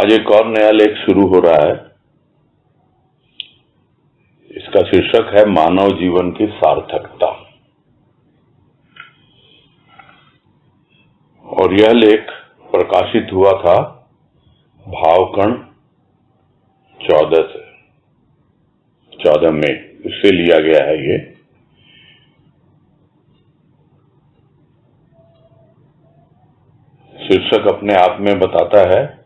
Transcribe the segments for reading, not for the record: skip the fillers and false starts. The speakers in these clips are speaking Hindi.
आज एक और नया लेख शुरू हो रहा है। इसका शीर्षक है मानव जीवन की सार्थकता। और यह लेख प्रकाशित हुआ था भावकण 14 मई, उससे लिया गया है। ये शीर्षक अपने आप में बताता है,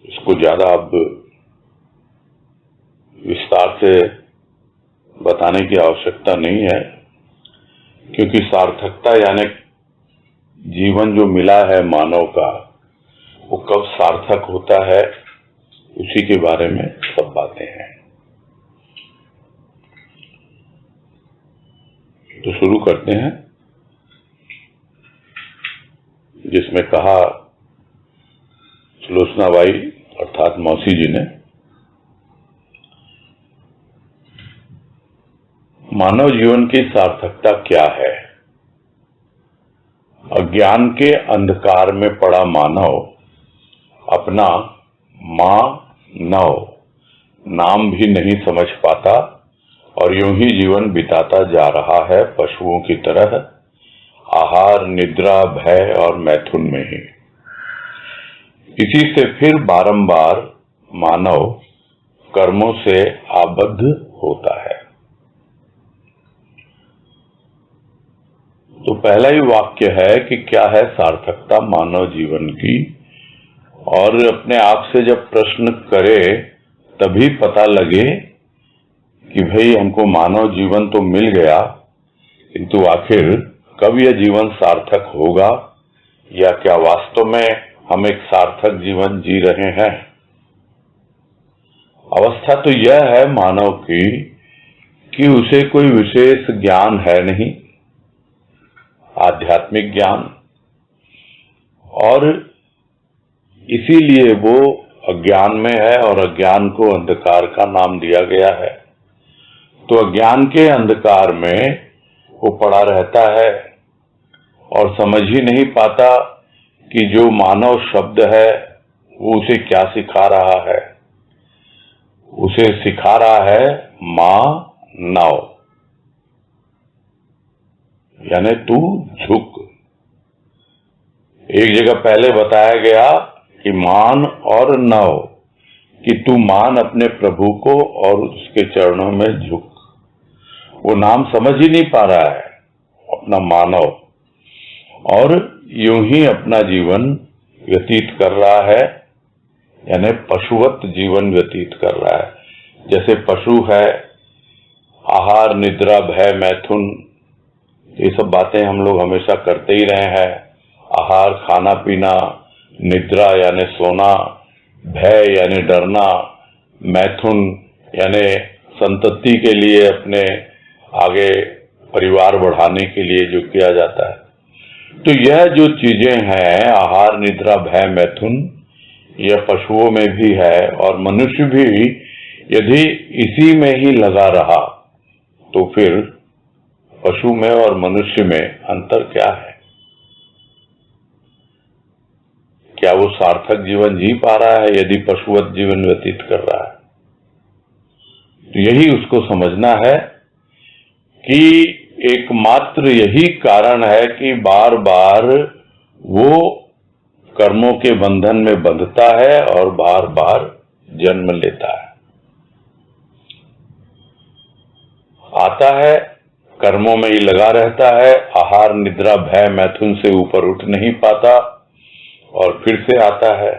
इसको ज्यादा अब विस्तार से बताने की आवश्यकता नहीं है, क्योंकि सार्थकता यानी जीवन जो मिला है मानव का, वो कब सार्थक होता है, उसी के बारे में सब बातें हैं। तो शुरू करते हैं, जिसमें कहा सुलोचना बाई अर्थात मौसी जी ने, मानव जीवन की सार्थकता क्या है। अज्ञान के अंधकार में पड़ा मानव अपना मानव नाम भी नहीं समझ पाता और यूं ही जीवन बिताता जा रहा है पशुओं की तरह, आहार, निद्रा, भय और मैथुन में ही। इसी से फिर बारंबार मानव कर्मों से आबद्ध होता है। तो पहला ही वाक्य है कि क्या है सार्थकता मानव जीवन की, और अपने आप से जब प्रश्न करे तभी पता लगे कि भाई हमको मानव जीवन तो मिल गया, किंतु आखिर कब यह जीवन सार्थक होगा, या क्या वास्तव में हम एक सार्थक जीवन जी रहे हैं। अवस्था तो यह है मानव की कि उसे कोई विशेष ज्ञान है नहीं, आध्यात्मिक ज्ञान, और इसीलिए वो अज्ञान में है और अज्ञान को अंधकार का नाम दिया गया है। तो अज्ञान के अंधकार में वो पड़ा रहता है और समझ ही नहीं पाता कि जो मानव शब्द है वो उसे क्या सिखा रहा है। उसे सिखा रहा है मानव, यानी तू झुक। एक जगह पहले बताया गया कि मान और नव, कि तू मान अपने प्रभु को और उसके चरणों में झुक। वो नाम समझ ही नहीं पा रहा है अपना मानव, और यूं ही अपना जीवन व्यतीत कर रहा है, यानी पशुवत जीवन व्यतीत कर रहा है। जैसे पशु है, आहार, निद्रा, भय, मैथुन, ये सब बातें हम लोग हमेशा करते ही रहे हैं। आहार खाना पीना, निद्रा यानी सोना, भय यानी डरना, मैथुन यानी संतति के लिए अपने आगे परिवार बढ़ाने के लिए जो किया जाता है। तो यह जो चीजें हैं, आहार, निद्रा, भय, मैथुन, यह पशुओं में भी है, और मनुष्य भी यदि इसी में ही लगा रहा तो फिर पशु में और मनुष्य में अंतर क्या है। क्या वो सार्थक जीवन जी पा रहा है यदि पशुवत जीवन व्यतीत कर रहा है। तो यही उसको समझना है कि एकमात्र यही कारण है कि बार बार वो कर्मों के बंधन में बंधता है और बार बार जन्म लेता है। आता है, कर्मों में ही लगा रहता है, आहार, निद्रा, भय, मैथुन से ऊपर उठ नहीं पाता, और फिर से आता है,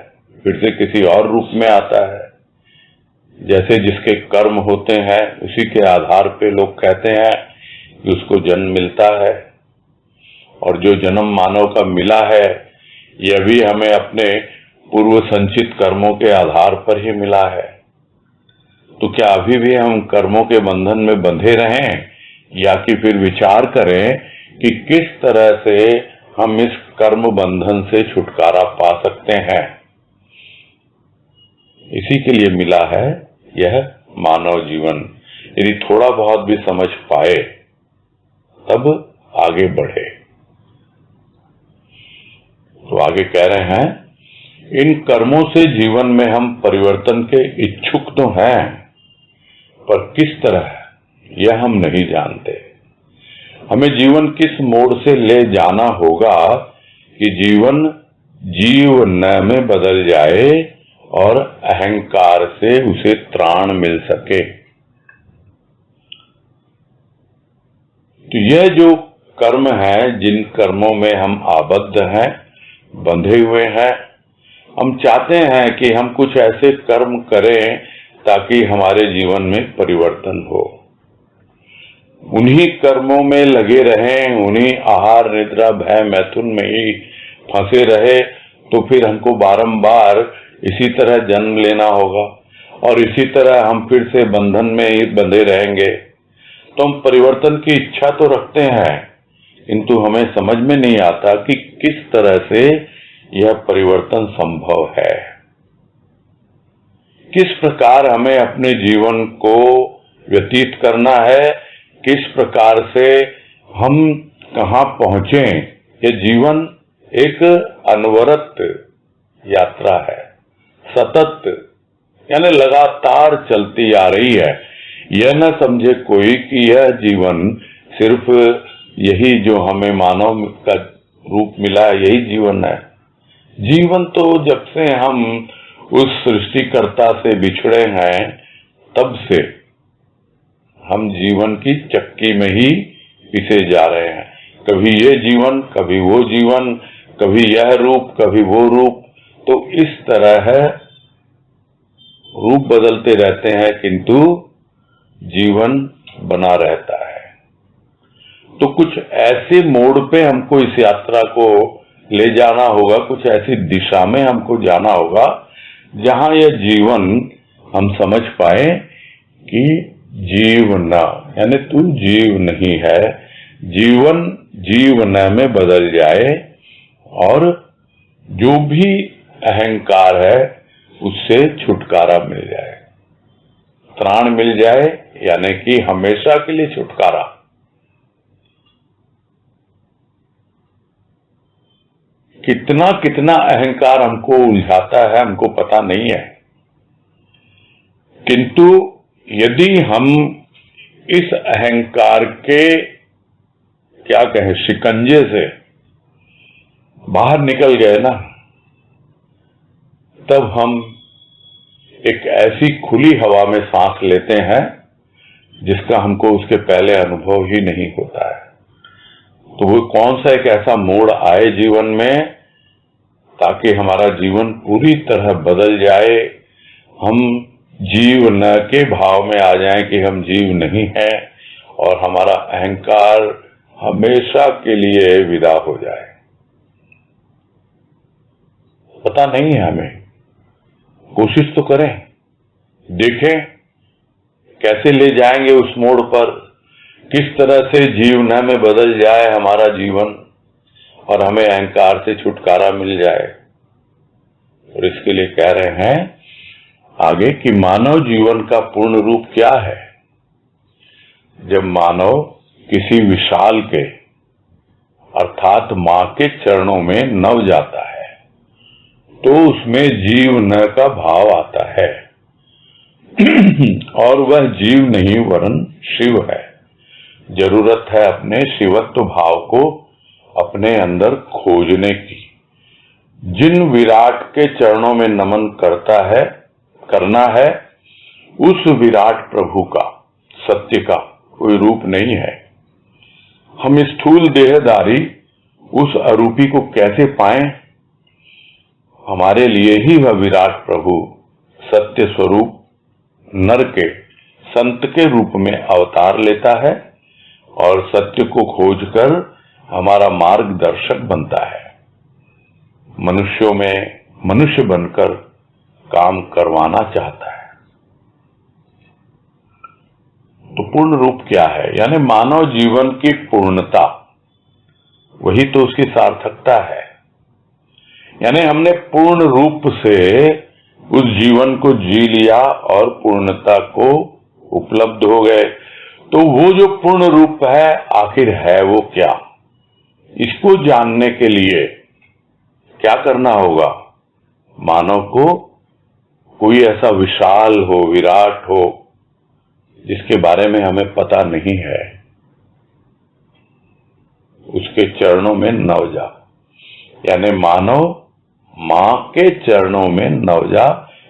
फिर से किसी और रूप में आता है। जैसे जिसके कर्म होते हैं उसी के आधार पे लोग कहते हैं कि उसको जन्म मिलता है, और जो जन्म मानव का मिला है यह भी हमें अपने पूर्व संचित कर्मों के आधार पर ही मिला है। तो क्या अभी भी हम कर्मों के बंधन में बंधे रहें, या कि फिर विचार करें कि किस तरह से हम इस कर्म बंधन से छुटकारा पा सकते हैं। इसी के लिए मिला है यह मानव जीवन। यदि थोड़ा बहुत भी समझ पाए तब आगे बढ़े। तो आगे कह रहे हैं इन कर्मों से जीवन में हम परिवर्तन के इच्छुक तो हैं, पर किस तरह यह हम नहीं जानते। हमें जीवन किस मोड़ से ले जाना होगा कि जीवन जीव न में बदल जाए और अहंकार से उसे त्राण मिल सके। तो यह जो कर्म है, जिन कर्मों में हम आबद्ध हैं, बंधे हुए हैं, हम चाहते हैं कि हम कुछ ऐसे कर्म करें ताकि हमारे जीवन में परिवर्तन हो। उन्हीं कर्मों में लगे रहें, उन्हीं आहार निद्रा भय मैथुन में ही फंसे रहे, तो फिर हमको बारंबार इसी तरह जन्म लेना होगा और इसी तरह हम फिर से बंधन में ही बंधे रहेंगे। तो हम परिवर्तन की इच्छा तो रखते हैं, किंतु हमें समझ में नहीं आता कि किस तरह से यह परिवर्तन संभव है, किस प्रकार हमें अपने जीवन को व्यतीत करना है, किस प्रकार से हम कहाँ पहुंचे। ये जीवन एक अनवरत यात्रा है, सतत यानी लगातार चलती आ रही है। यह न समझे कोई कि यह जीवन सिर्फ यही जो हमें मानव का रूप मिला है यही जीवन है। जीवन तो जब से हम उस सृष्टिकर्ता से बिछड़े हैं तब से हम जीवन की चक्की में ही पिसे जा रहे हैं। कभी ये जीवन, कभी वो जीवन, कभी यह रूप, कभी वो रूप। तो इस तरह रूप बदलते रहते हैं, किंतु जीवन बना रहता है। तो कुछ ऐसे मोड़ पे हमको इस यात्रा को ले जाना होगा, कुछ ऐसी दिशा में हमको जाना होगा जहां यह जीवन हम समझ पाए कि जीव न, यानी तू जीव नहीं है, जीवन जीव न में बदल जाए और जो भी अहंकार है उससे छुटकारा मिल जाए, त्राण मिल जाए, यानी कि हमेशा के लिए छुटकारा। कितना कितना अहंकार हमको उलझाता है हमको पता नहीं है, किंतु यदि हम इस अहंकार के क्या कहें शिकंजे से बाहर निकल गए ना, तब हम एक ऐसी खुली हवा में सांस लेते हैं जिसका हमको उसके पहले अनुभव ही नहीं होता है। तो वो कौन सा एक ऐसा मोड़ आए जीवन में ताकि हमारा जीवन पूरी तरह बदल जाए, हम जीव न के भाव में आ जाएं कि हम जीव नहीं हैं और हमारा अहंकार हमेशा के लिए विदा हो जाए। पता नहीं है हमें, कोशिश तो करें, देखें कैसे ले जाएंगे उस मोड़ पर, किस तरह से जीव न में बदल जाए हमारा जीवन और हमें अहंकार से छुटकारा मिल जाए। और इसके लिए कह रहे हैं आगे कि मानव जीवन का पूर्ण रूप क्या है। जब मानव किसी विशाल के अर्थात मां के चरणों में नव जाता है तो उसमें जीव न का भाव आता है और वह जीव नहीं वरन शिव है। जरूरत है अपने शिवत्व भाव को अपने अंदर खोजने की। जिन विराट के चरणों में नमन करना है उस विराट प्रभु का, सत्य का कोई रूप नहीं है। हम स्थूल देहधारी उस अरूपी को कैसे पाएं? हमारे लिए ही वह विराट प्रभु सत्य स्वरूप नर के संत के रूप में अवतार लेता है और सत्य को खोजकर हमारा मार्गदर्शक बनता है, मनुष्यों में मनुष्य बनकर काम करवाना चाहता है। तो पूर्ण रूप क्या है? यानी मानव जीवन की पूर्णता, वही तो उसकी सार्थकता है। यानी हमने पूर्ण रूप से उस जीवन को जी लिया और पूर्णता को उपलब्ध हो गए। तो वो जो पूर्ण रूप है आखिर है वो क्या? इसको जानने के लिए क्या करना होगा? मानव को कोई ऐसा विशाल हो, विराट हो, जिसके बारे में हमें पता नहीं है, उसके चरणों में नव जा। यानी मानव मां के चरणों में नव जा,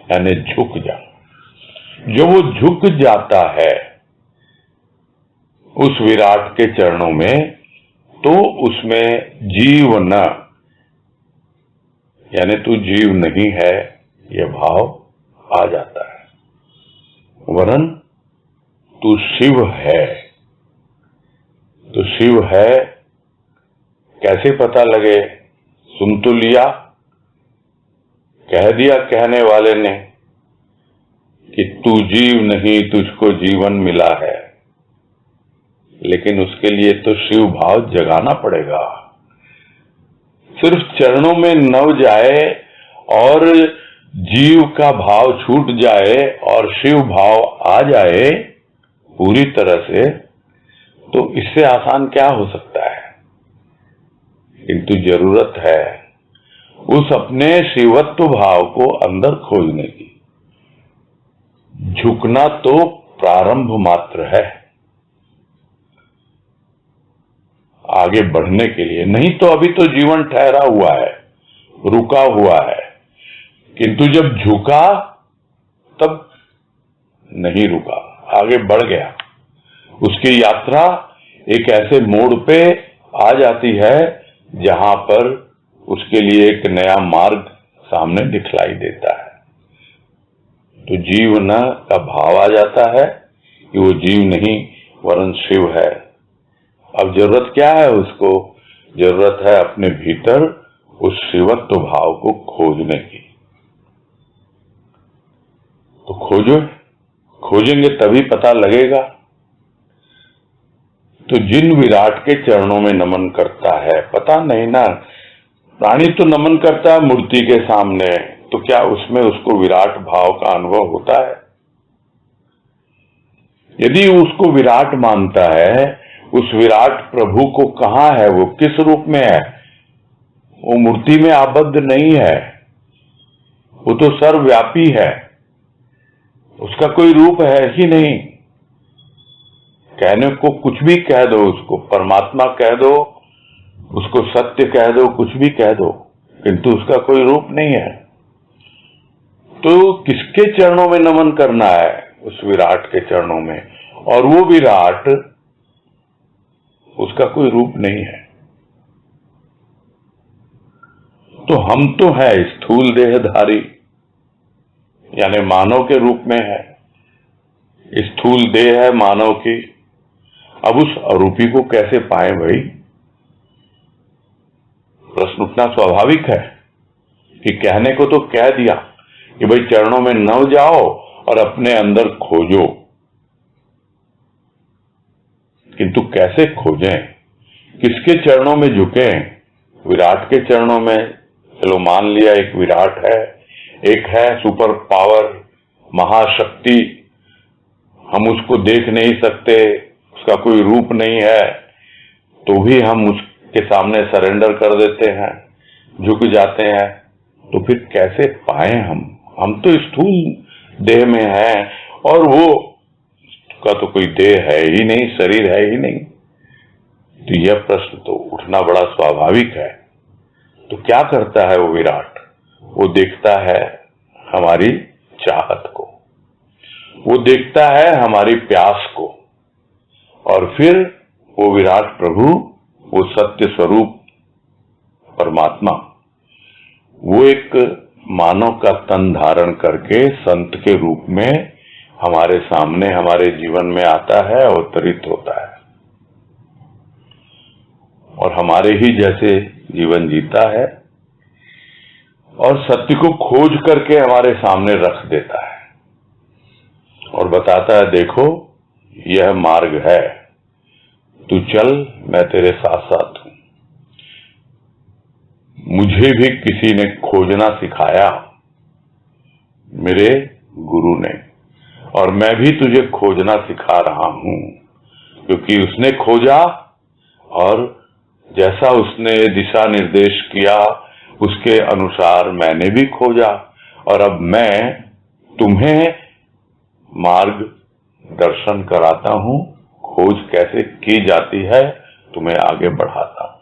यानी झुक जा। जो वो झुक जाता है उस विराट के चरणों में, तो उसमें जीव न, यानी तू जीव नहीं है, यह भाव आ जाता है, वरन तू शिव है। तो शिव है कैसे पता लगे? सुन तो लिया, कह दिया कहने वाले ने कि तू जीव नहीं, तुझको जीवन मिला है, लेकिन उसके लिए तो शिव भाव जगाना पड़ेगा। सिर्फ चरणों में नव जाए और जीव का भाव छूट जाए और शिव भाव आ जाए पूरी तरह से, तो इससे आसान क्या हो सकता है? किंतु जरूरत है उस अपने शिवत्व भाव को अंदर खोजने की। झुकना तो प्रारंभ मात्र है आगे बढ़ने के लिए, नहीं तो अभी तो जीवन ठहरा हुआ है, रुका हुआ है। किंतु जब झुका तब नहीं रुका, आगे बढ़ गया। उसकी यात्रा एक ऐसे मोड़ पे आ जाती है जहां पर उसके लिए एक नया मार्ग सामने दिखलाई देता है। तो जीवन का भाव आ जाता है कि वो जीव नहीं वरन शिव है। अब जरूरत क्या है उसको? जरूरत है अपने भीतर उस शिवत्व भाव को खोजने की। तो खोजो, खोजेंगे तभी पता लगेगा। तो जिन विराट के चरणों में नमन करता है, पता नहीं ना, प्राणी तो नमन करता है मूर्ति के सामने, तो क्या उसमें उसको विराट भाव का अनुभव होता है? यदि उसको विराट मानता है, उस विराट प्रभु को कहां है, वो किस रूप में है? वो मूर्ति में आबद्ध नहीं है, वो तो सर्वव्यापी है, उसका कोई रूप है ही नहीं। कहने को कुछ भी कह दो, उसको परमात्मा कह दो, उसको सत्य कह दो, कुछ भी कह दो, किंतु उसका कोई रूप नहीं है। तो किसके चरणों में नमन करना है? उस विराट के चरणों में। और वो विराट, उसका कोई रूप नहीं है। तो हम तो है स्थूल देहधारी, यानी मानव के रूप में है। स्थूल देह है मानव की। अब उस अरूपी को कैसे पाए भाई? प्रश्न उठना स्वाभाविक है कि कहने को तो कह दिया कि भाई चरणों में न जाओ और अपने अंदर खोजो, किंतु कैसे खोजें? किसके चरणों में झुकें? विराट के चरणों में। चलो मान लिया एक विराट है, एक है सुपर पावर, महाशक्ति, हम उसको देख नहीं सकते, उसका कोई रूप नहीं है, तो भी हम उसके सामने सरेंडर कर देते हैं, झुक जाते हैं। तो फिर कैसे पाए हम तो स्थूल देह में हैं और वो का तो कोई देह है ही नहीं, शरीर है ही नहीं। तो यह प्रश्न तो उठना बड़ा स्वाभाविक है। तो क्या करता है वो विराट? वो देखता है हमारी चाहत को, वो देखता है हमारी प्यास को, और फिर वो विराट प्रभु, वो सत्य स्वरूप परमात्मा, वो एक मानव का तन धारण करके संत के रूप में हमारे सामने, हमारे जीवन में आता है, अवतरित होता है और हमारे ही जैसे जीवन जीता है और सत्य को खोज करके हमारे सामने रख देता है और बताता है, देखो यह मार्ग है, तू चल, मैं तेरे साथ साथ हूं। मुझे भी किसी ने खोजना सिखाया, मेरे गुरु ने, और मैं भी तुझे खोजना सिखा रहा हूं, क्योंकि उसने खोजा और जैसा उसने दिशा निर्देश किया उसके अनुसार मैंने भी खोजा और अब मैं तुम्हें मार्ग दर्शन कराता हूं, खोज कैसे की जाती है तुम्हें आगे बढ़ाता हूं।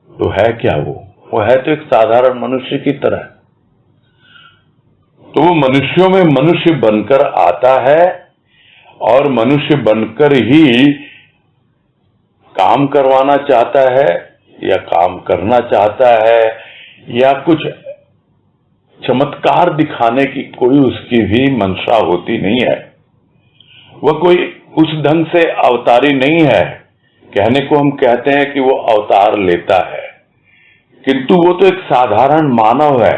तो है क्या वो है तो एक साधारण मनुष्य की तरह। तो वो मनुष्यों में मनुष्य बनकर आता है और मनुष्य बनकर ही काम करवाना चाहता है या काम करना चाहता है या कुछ चमत्कार दिखाने की कोई उसकी भी मंशा होती नहीं है। वह कोई उस ढंग से अवतारी नहीं है। कहने को हम कहते हैं कि वो अवतार लेता है, किंतु वो तो एक साधारण मानव है।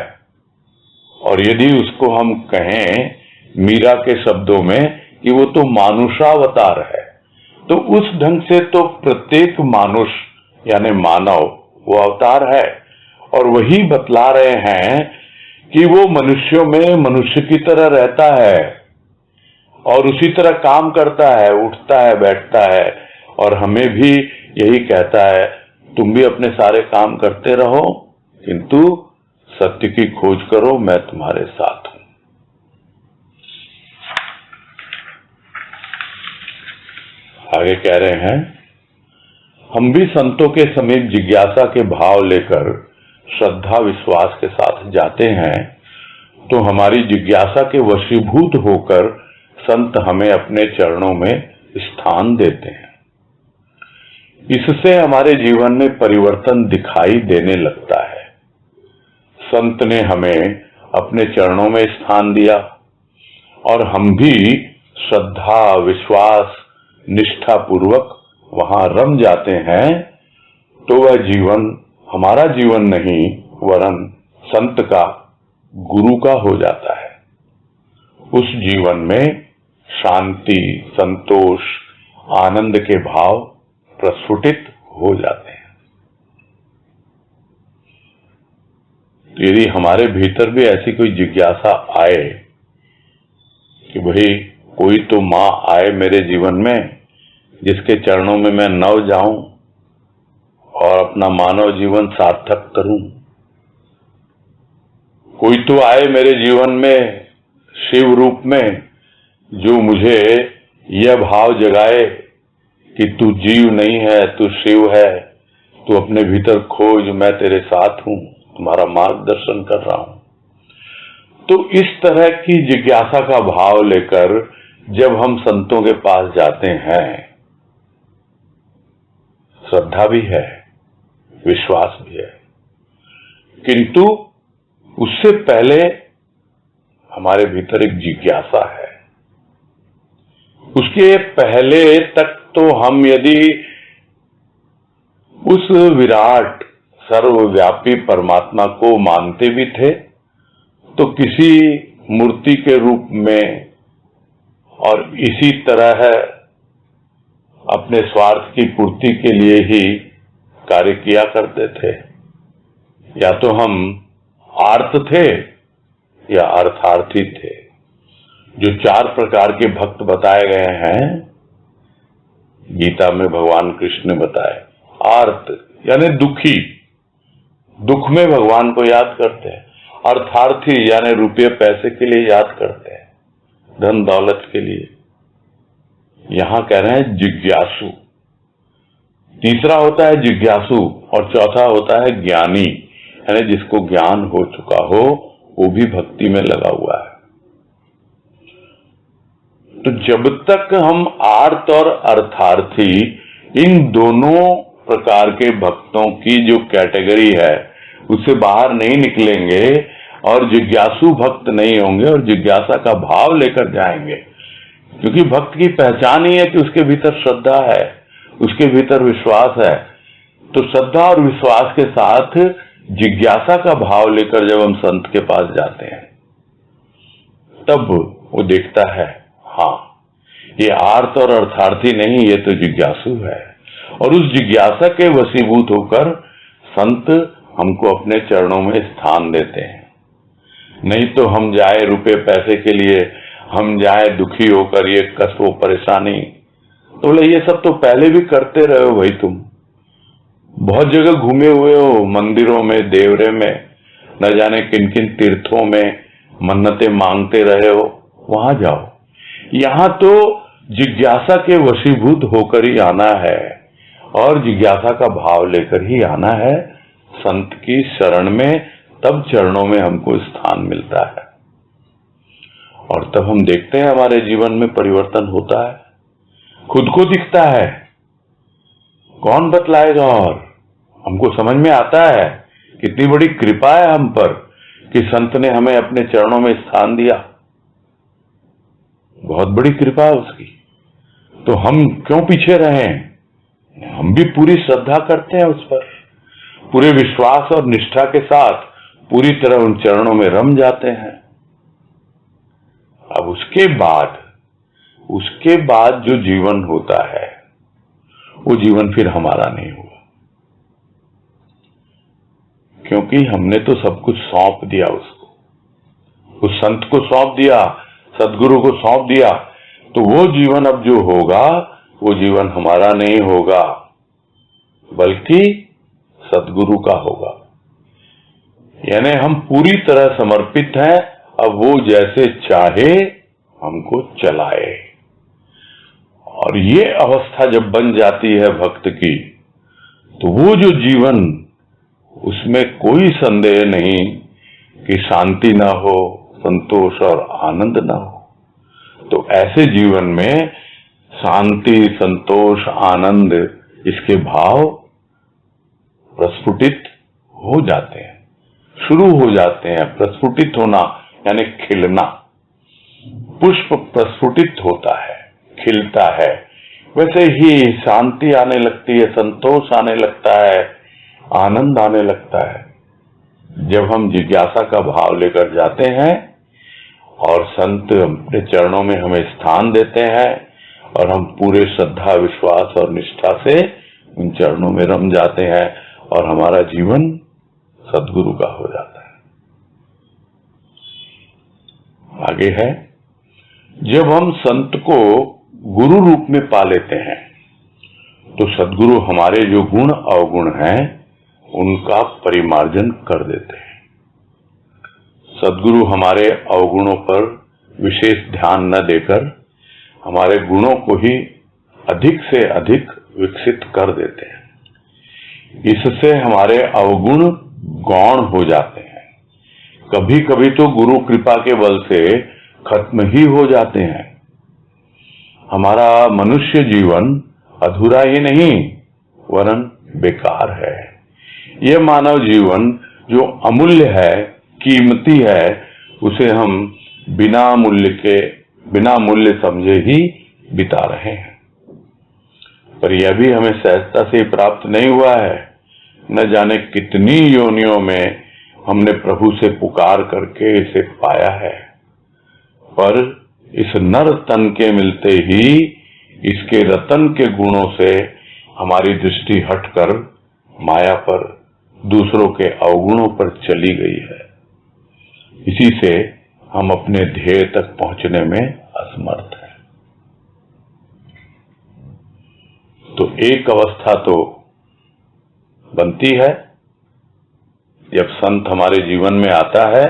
और यदि उसको हम कहें मीरा के शब्दों में कि वो तो मानुषावतार है, तो उस ढंग से तो प्रत्येक मानुष यानी मानव वो अवतार है। और वही बतला रहे हैं कि वो मनुष्यों में मनुष्य की तरह रहता है और उसी तरह काम करता है, उठता है, बैठता है और हमें भी यही कहता है तुम भी अपने सारे काम करते रहो, किंतु सत्य की खोज करो, मैं तुम्हारे साथ हूं। आगे कह रहे हैं, हम भी संतों के समीप जिज्ञासा के भाव लेकर श्रद्धा विश्वास के साथ जाते हैं, तो हमारी जिज्ञासा के वशीभूत होकर संत हमें अपने चरणों में स्थान देते हैं। इससे हमारे जीवन में परिवर्तन दिखाई देने लगता है। संत ने हमें अपने चरणों में स्थान दिया और हम भी श्रद्धा विश्वास निष्ठा पूर्वक वहां रम जाते हैं, तो वह जीवन हमारा जीवन नहीं वरन संत का, गुरु का हो जाता है। उस जीवन में शांति, संतोष, आनंद के भाव प्रस्फुटित हो जाते हैं। यदि हमारे भीतर भी ऐसी कोई जिज्ञासा आए कि भाई कोई तो मां आए मेरे जीवन में जिसके चरणों में मैं नव जाऊं और अपना मानव जीवन सार्थक करूं, कोई तो आए मेरे जीवन में शिव रूप में जो मुझे यह भाव जगाए कि तू जीव नहीं है, तू शिव है, तू अपने भीतर खोज, मैं तेरे साथ हूं, तुम्हारा मार्गदर्शन कर रहा हूं। तो इस तरह की जिज्ञासा का भाव लेकर जब हम संतों के पास जाते हैं, श्रद्धा भी है, विश्वास भी है, किंतु उससे पहले हमारे भीतर एक जिज्ञासा है। उसके पहले तक तो हम यदि उस विराट सर्वव्यापी परमात्मा को मानते भी थे तो किसी मूर्ति के रूप में और इसी तरह अपने स्वार्थ की पूर्ति के लिए ही कार्य किया करते थे। या तो हम आर्त थे या अर्थार्थी थे। जो 4 प्रकार के भक्त बताए गए हैं गीता में भगवान कृष्ण ने बताए। आर्त यानी दुखी, दुख में भगवान को याद करते हैं। अर्थार्थी यानी रुपये पैसे के लिए याद करते हैं, धन दौलत के लिए। यहां कह रहे हैं जिज्ञासु। तीसरा होता है जिज्ञासु और चौथा होता है ज्ञानी, यानी जिसको ज्ञान हो चुका हो वो भी भक्ति में लगा हुआ है। तो जब तक हम आर्त और अर्थार्थी इन दोनों प्रकार के भक्तों की जो कैटेगरी है उससे बाहर नहीं निकलेंगे और जिज्ञासु भक्त नहीं होंगे और जिज्ञासा का भाव लेकर जाएंगे, क्योंकि भक्त की पहचान ही है कि उसके भीतर श्रद्धा है, उसके भीतर विश्वास है। तो श्रद्धा और विश्वास के साथ जिज्ञासा का भाव लेकर जब हम संत के पास जाते हैं तब वो देखता है हाँ ये आर्त और अर्थार्थी नहीं, ये तो जिज्ञासु है। और उस जिज्ञासा के वशीभूत होकर संत हमको अपने चरणों में स्थान देते हैं। नहीं तो हम जाए रुपए पैसे के लिए, हम जाए दुखी होकर, ये कष्ट वो परेशानी, तो बोले ये सब तो पहले भी करते रहे हो भाई तुम, बहुत जगह घूमे हुए हो, मंदिरों में, देवरे में, न जाने किन किन तीर्थों में मन्नतें मांगते रहे हो, वहां जाओ। यहां तो जिज्ञासा के वशीभूत होकर ही आना है और जिज्ञासा का भाव लेकर ही आना है संत की शरण में, तब चरणों में हमको स्थान मिलता है और तब हम देखते हैं हमारे जीवन में परिवर्तन होता है, खुद को दिखता है। कौन बतलाएगा? और हमको समझ में आता है कितनी बड़ी कृपा है हम पर कि संत ने हमें अपने चरणों में स्थान दिया। बहुत बड़ी कृपा है उसकी, तो हम क्यों पीछे रहें? हम भी पूरी श्रद्धा करते हैं उस पर, पूरे विश्वास और निष्ठा के साथ पूरी तरह उन चरणों में रम जाते हैं। अब उसके बाद जो जीवन होता है वो जीवन फिर हमारा नहीं हुआ, क्योंकि हमने तो सब कुछ सौंप दिया उसको, उस संत को सौंप दिया, सदगुरु को सौंप दिया। तो वो जीवन अब जो होगा वो जीवन हमारा नहीं होगा बल्कि सदगुरु का होगा। यानी हम पूरी तरह समर्पित हैं, अब वो जैसे चाहे हमको चलाए। और ये अवस्था जब बन जाती है भक्त की, तो वो जो जीवन, उसमें कोई संदेह नहीं कि शांति ना हो, संतोष और आनंद ना हो। तो ऐसे जीवन में शांति, संतोष, आनंद, इसके भाव प्रस्फुटित हो जाते हैं, शुरू हो जाते हैं। प्रस्फुटित होना यानी खिलना। पुष्प प्रस्फुटित होता है, खिलता है, वैसे ही शांति आने लगती है, संतोष आने लगता है, आनंद आने लगता है जब हम जिज्ञासा का भाव लेकर जाते हैं और संत अपने चरणों में हमें स्थान देते हैं और हम पूरे श्रद्धा, विश्वास और निष्ठा से उन चरणों में रम जाते हैं और हमारा जीवन सदगुरु का हो जाता है। आगे है, जब हम संत को गुरु रूप में पा लेते हैं तो सदगुरु हमारे जो गुण अवगुण हैं उनका परिमार्जन कर देते हैं। सदगुरु हमारे अवगुणों पर विशेष ध्यान न देकर हमारे गुणों को ही अधिक से अधिक विकसित कर देते हैं। इससे हमारे अवगुण गौण हो जाते हैं, कभी कभी तो गुरु कृपा के बल से खत्म ही हो जाते हैं। हमारा मनुष्य जीवन अधूरा ही नहीं वरन बेकार है। यह मानव जीवन जो अमूल्य है, कीमती है, उसे हम बिना मूल्य समझे ही बिता रहे हैं। पर यह भी हमें सहजता से प्राप्त नहीं हुआ है। न जाने कितनी योनियों में हमने प्रभु से पुकार करके इसे पाया है, पर इस नर तन के मिलते ही इसके रतन के गुणों से हमारी दृष्टि हटकर माया पर, दूसरों के अवगुणों पर चली गई है। इसी से हम अपने ध्येय तक पहुंचने में असमर्थ हैं। तो एक अवस्था तो बनती है जब संत हमारे जीवन में आता है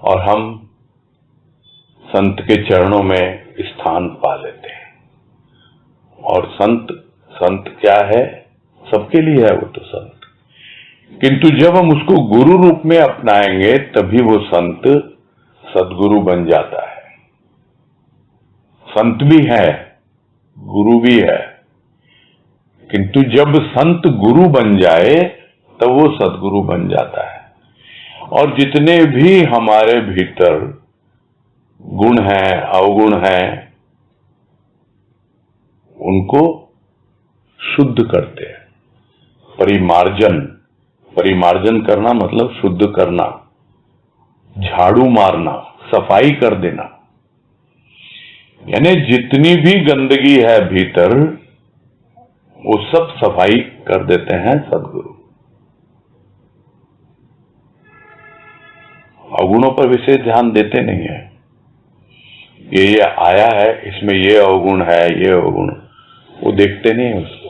और हम संत के चरणों में स्थान पा लेते हैं। और संत क्या है? सबके लिए है वो तो संत, किंतु जब हम उसको गुरु रूप में अपनाएंगे तभी वो संत सदगुरु बन जाता है। संत भी है, गुरु भी है, किंतु जब संत गुरु बन जाए तब वो सदगुरु बन जाता है। और जितने भी हमारे भीतर गुण हैं, अवगुण हैं, उनको शुद्ध करते हैं। परिमार्जन करना मतलब शुद्ध करना, झाड़ू मारना, सफाई कर देना। यानी जितनी भी गंदगी है भीतर वो सब सफाई कर देते हैं सदगुरु। अवगुणों पर विशेष ध्यान देते नहीं है। ये आया है, इसमें ये अवगुण है, ये अवगुण, वो देखते नहीं है उसको।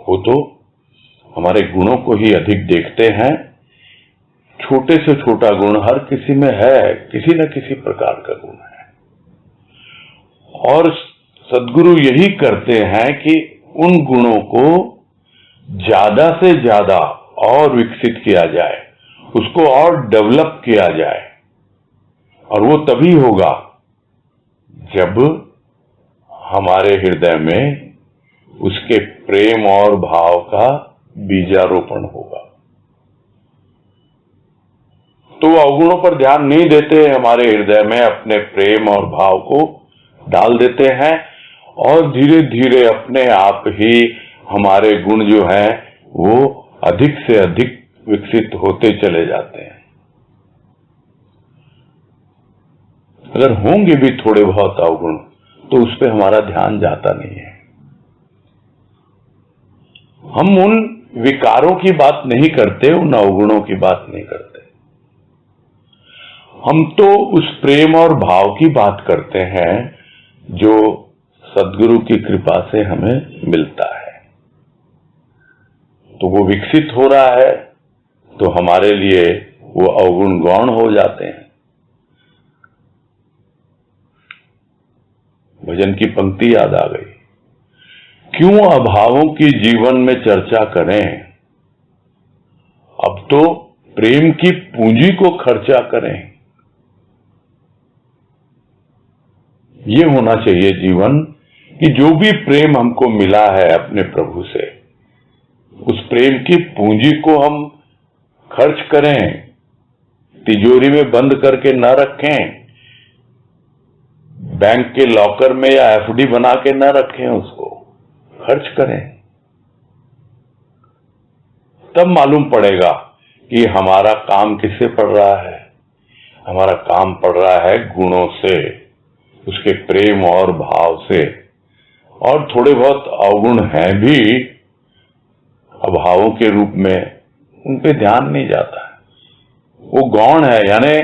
वो तो हमारे गुणों को ही अधिक देखते हैं। छोटे से छोटा गुण हर किसी में है, किसी न किसी प्रकार का गुण है, और सद्गुरु यही करते हैं कि उन गुणों को ज्यादा से ज्यादा और विकसित किया जाए, उसको और डेवलप किया जाए। और वो तभी होगा जब हमारे हृदय में उसके प्रेम और भाव का बीजारोपण होगा। तो वो अवगुणों पर ध्यान नहीं देते, हमारे हृदय में अपने प्रेम और भाव को डाल देते हैं, और धीरे धीरे अपने आप ही हमारे गुण जो हैं वो अधिक से अधिक विकसित होते चले जाते हैं। अगर होंगे भी थोड़े बहुत अवगुण तो उस पर हमारा ध्यान जाता नहीं है। हम उन विकारों की बात नहीं करते, उन अवगुणों की बात नहीं करते। हम तो उस प्रेम और भाव की बात करते हैं जो सद्गुरु की कृपा से हमें मिलता है। तो वो विकसित हो रहा है तो हमारे लिए वो अवगुण गौण हो जाते हैं। भजन की पंक्ति याद आ गई, क्यों अभावों की जीवन में चर्चा करें, अब तो प्रेम की पूंजी को खर्चा करें। ये होना चाहिए जीवन कि जो भी प्रेम हमको मिला है अपने प्रभु से, उस प्रेम की पूंजी को हम खर्च करें, तिजोरी में बंद करके न रखें, बैंक के लॉकर में या एफडी बना के न रखें, उसको खर्च करें। तब मालूम पड़ेगा कि हमारा काम किससे पड़ रहा है। हमारा काम पड़ रहा है गुणों से, उसके प्रेम और भाव से। और थोड़े बहुत अवगुण हैं भी अभावों के रूप में, उन पे ध्यान नहीं जाता है, वो गौण है, यानी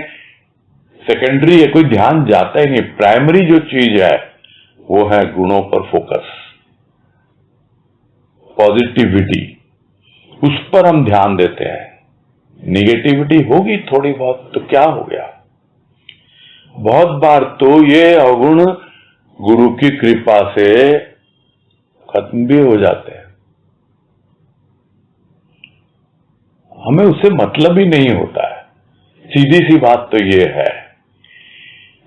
सेकेंडरी है, कोई ध्यान जाता ही नहीं। प्राइमरी जो चीज है वो है गुणों पर फोकस, पॉजिटिविटी, उस पर हम ध्यान देते हैं। निगेटिविटी होगी थोड़ी बहुत तो क्या हो गया। बहुत बार तो ये अवगुण गुरु की कृपा से खत्म भी हो जाते हैं, हमें उससे मतलब ही नहीं होता है। सीधी सी बात तो ये है,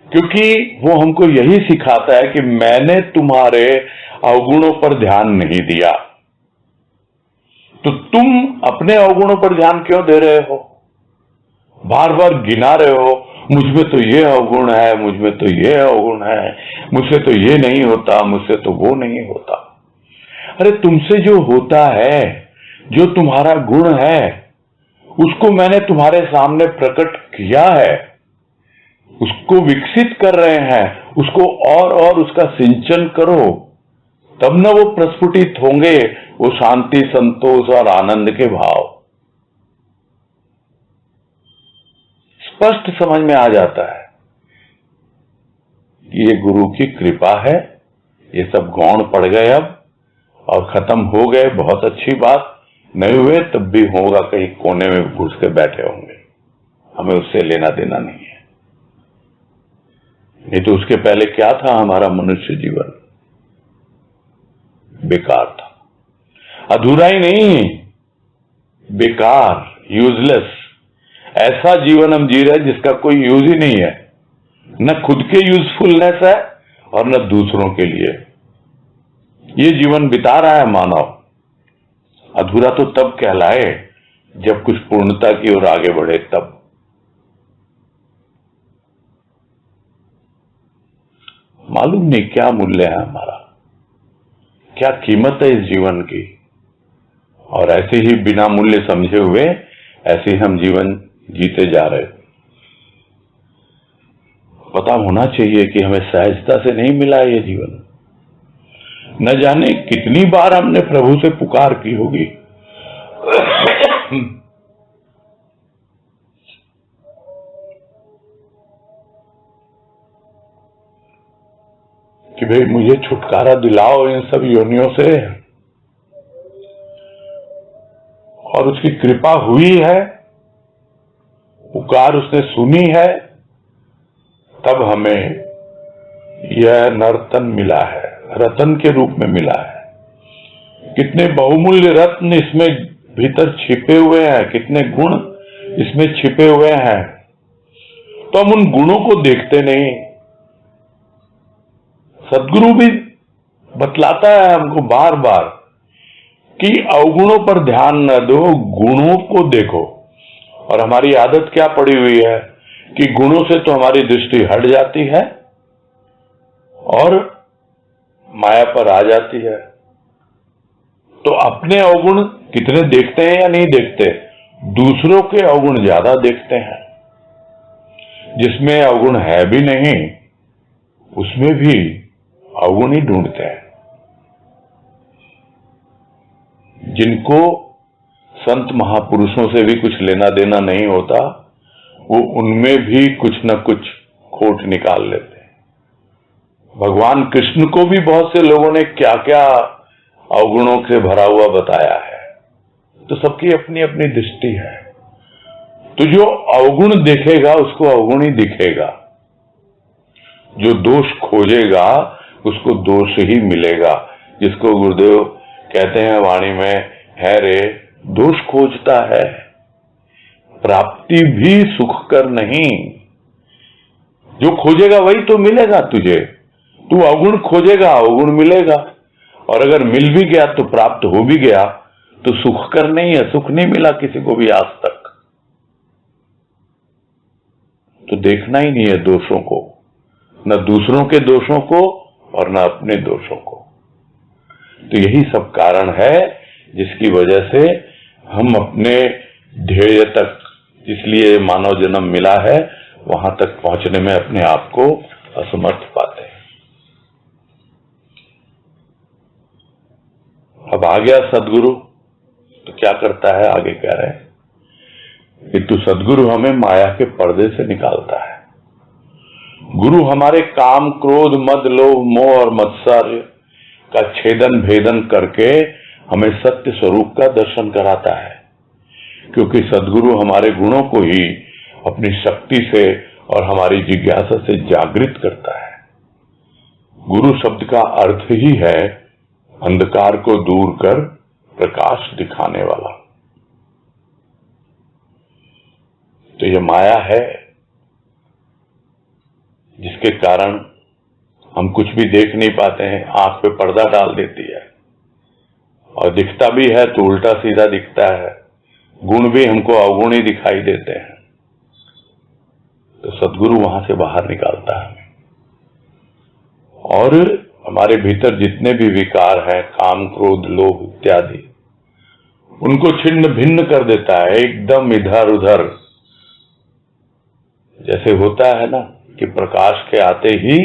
क्योंकि वो हमको यही सिखाता है कि मैंने तुम्हारे अवगुणों पर ध्यान नहीं दिया, तो तुम अपने अवगुणों पर ध्यान क्यों दे रहे हो। बार बार गिना रहे हो, मुझमें तो ये अवगुण है, मुझमें तो ये अवगुण है, मुझसे तो ये नहीं होता, मुझसे तो वो नहीं होता। अरे तुमसे जो होता है, जो तुम्हारा गुण है, उसको मैंने तुम्हारे सामने प्रकट किया है, उसको विकसित कर रहे हैं, उसको और उसका सिंचन करो, तब न वो प्रस्फुटित होंगे, वो शांति, संतोष और आनंद के भाव। स्पष्ट समझ में आ जाता है कि ये गुरु की कृपा है, ये सब गौण पड़ गए अब और खत्म हो गए, बहुत अच्छी बात। नहीं हुए तब भी होगा, कहीं कोने में घुस के बैठे होंगे, हमें उससे लेना देना नहीं है। नहीं तो उसके पहले क्या था, हमारा मनुष्य जीवन बेकार था, अधूरा ही नहीं, बेकार, यूजलेस। ऐसा जीवन हम जी रहे हैं जिसका कोई यूज ही नहीं है, न खुद के यूजफुलनेस है और न दूसरों के लिए। ये जीवन बिता रहा है मानव। अधूरा तो तब कहलाए जब कुछ पूर्णता की ओर आगे बढ़े, तब। मालूम नहीं क्या मूल्य है हमारा, क्या कीमत है इस जीवन की, और ऐसे ही बिना मूल्य समझे हुए ऐसे ही हम जीवन जीते जा रहे। पता होना चाहिए कि हमें सहजता से नहीं मिला ये जीवन। न जाने कितनी बार हमने प्रभु से पुकार की होगी कि भाई मुझे छुटकारा दिलाओ इन सब योनियों से। और उसकी कृपा हुई है, पुकार उसने सुनी है, तब हमें यह नर्तन मिला है, रतन के रूप में मिला है। कितने बहुमूल्य रत्न इसमें भीतर छिपे हुए हैं, कितने गुण इसमें छिपे हुए हैं, तो हम उन गुणों को देखते नहीं। सदगुरु भी बतलाता है हमको बार बार कि अवगुणों पर ध्यान न दो, गुणों को देखो। और हमारी आदत क्या पड़ी हुई है कि गुणों से तो हमारी दृष्टि हट जाती है और माया पर आ जाती है। तो अपने अवगुण कितने देखते हैं या नहीं देखते, दूसरों के अवगुण ज्यादा देखते हैं। जिसमें अवगुण है भी नहीं उसमें भी अवगुण ही ढूंढते हैं। जिनको संत महापुरुषों से भी कुछ लेना देना नहीं होता, वो उनमें भी कुछ न कुछ खोट निकाल लेते हैं। भगवान कृष्ण को भी बहुत से लोगों ने क्या क्या अवगुणों से भरा हुआ बताया है। तो सबकी अपनी अपनी दृष्टि है। तो जो अवगुण देखेगा उसको अवगुण ही दिखेगा, जो दोष खोजेगा उसको दोष ही मिलेगा। जिसको गुरुदेव कहते हैं वाणी में, है रे दोष खोजता है, प्राप्ति भी सुख कर नहीं। जो खोजेगा वही तो मिलेगा तुझे। तू अवगुण खोजेगा, अवगुण मिलेगा। और अगर मिल भी गया तो प्राप्त हो भी गया तो सुख कर नहीं है, सुख नहीं मिला किसी को भी आज तक। तो देखना ही नहीं है दोषों को, न दूसरों के दोषों को और न अपने दोषों को। तो यही सब कारण है जिसकी वजह से हम अपने ध्येय तक, इसलिए मानव जन्म मिला है, वहां तक पहुंचने में अपने आप को असमर्थ पाते हैं। अब आ गया सदगुरु तो क्या करता है, आगे कह रहे हैं कि तू सदगुरु हमें माया के पर्दे से निकालता है। गुरु हमारे काम, क्रोध, मद, लोभ, मोह और मत्सर्य का छेदन भेदन करके हमें सत्य स्वरूप का दर्शन कराता है। क्योंकि सदगुरु हमारे गुणों को ही अपनी शक्ति से और हमारी जिज्ञासा से जागृत करता है। गुरु शब्द का अर्थ ही है अंधकार को दूर कर प्रकाश दिखाने वाला। तो ये माया है जिसके कारण हम कुछ भी देख नहीं पाते हैं, आंख पे पर्दा डाल देती है, और दिखता भी है तो उल्टा सीधा दिखता है। गुण भी हमको अवगुण ही दिखाई देते हैं। तो सदगुरु वहां से बाहर निकालता है और हमारे भीतर जितने भी विकार हैं, काम, क्रोध, लोभ इत्यादि, उनको छिन्न भिन्न कर देता है, एकदम इधर उधर। जैसे होता है ना कि प्रकाश के आते ही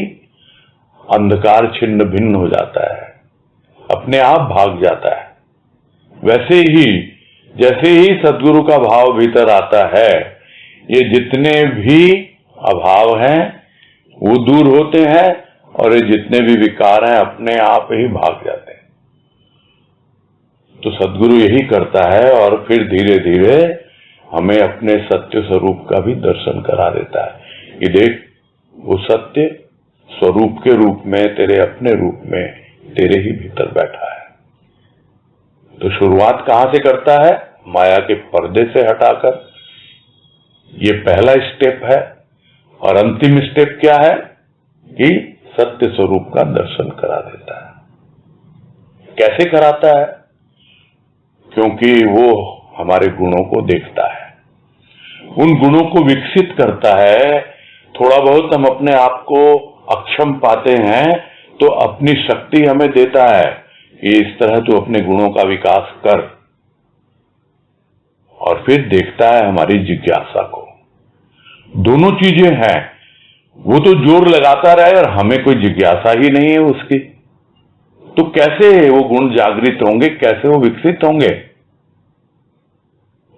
अंधकार छिन्न भिन्न हो जाता है, अपने आप भाग जाता है। वैसे ही जैसे ही सदगुरु का भाव भीतर आता है, ये जितने भी अभाव हैं वो दूर होते हैं और ये जितने भी विकार हैं अपने आप ही भाग जाते हैं। तो सदगुरु यही करता है और फिर धीरे धीरे हमें अपने सत्य स्वरूप का भी दर्शन करा देता है कि देख वो सत्य स्वरूप के रूप में, तेरे अपने रूप में तेरे ही भीतर बैठा है। तो शुरुआत कहां से करता है? माया के पर्दे से हटाकर। ये पहला स्टेप है। और अंतिम स्टेप क्या है कि सत्य स्वरूप का दर्शन करा देता है। कैसे कराता है? क्योंकि वो हमारे गुणों को देखता है, उन गुणों को विकसित करता है। थोड़ा बहुत हम अपने आप को अक्षम पाते हैं तो अपनी शक्ति हमें देता है कि इस तरह तू अपने गुणों का विकास कर, और फिर देखता है हमारी जिज्ञासा को। दोनों चीजें हैं। वो तो जोर लगाता रहे और हमें कोई जिज्ञासा ही नहीं है उसकी, तो कैसे वो गुण जागृत होंगे, कैसे वो विकसित होंगे?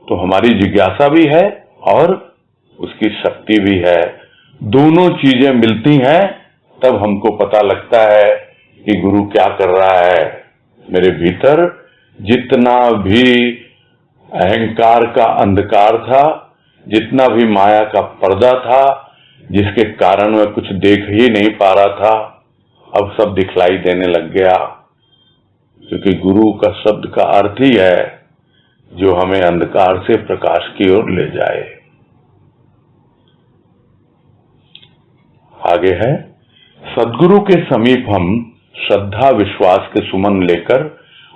तो हमारी जिज्ञासा भी है और उसकी शक्ति भी है। दोनों चीजें मिलती हैं तब हमको पता लगता है कि गुरु क्या कर रहा है। मेरे भीतर जितना भी अहंकार का अंधकार था, जितना भी माया का पर्दा था, जिसके कारण वह कुछ देख ही नहीं पा रहा था, अब सब दिखलाई देने लग गया। क्योंकि गुरु का शब्द का अर्थ ही है जो हमें अंधकार से प्रकाश की ओर ले जाए। आगे है, सद्गुरु के समीप हम श्रद्धा विश्वास के सुमन लेकर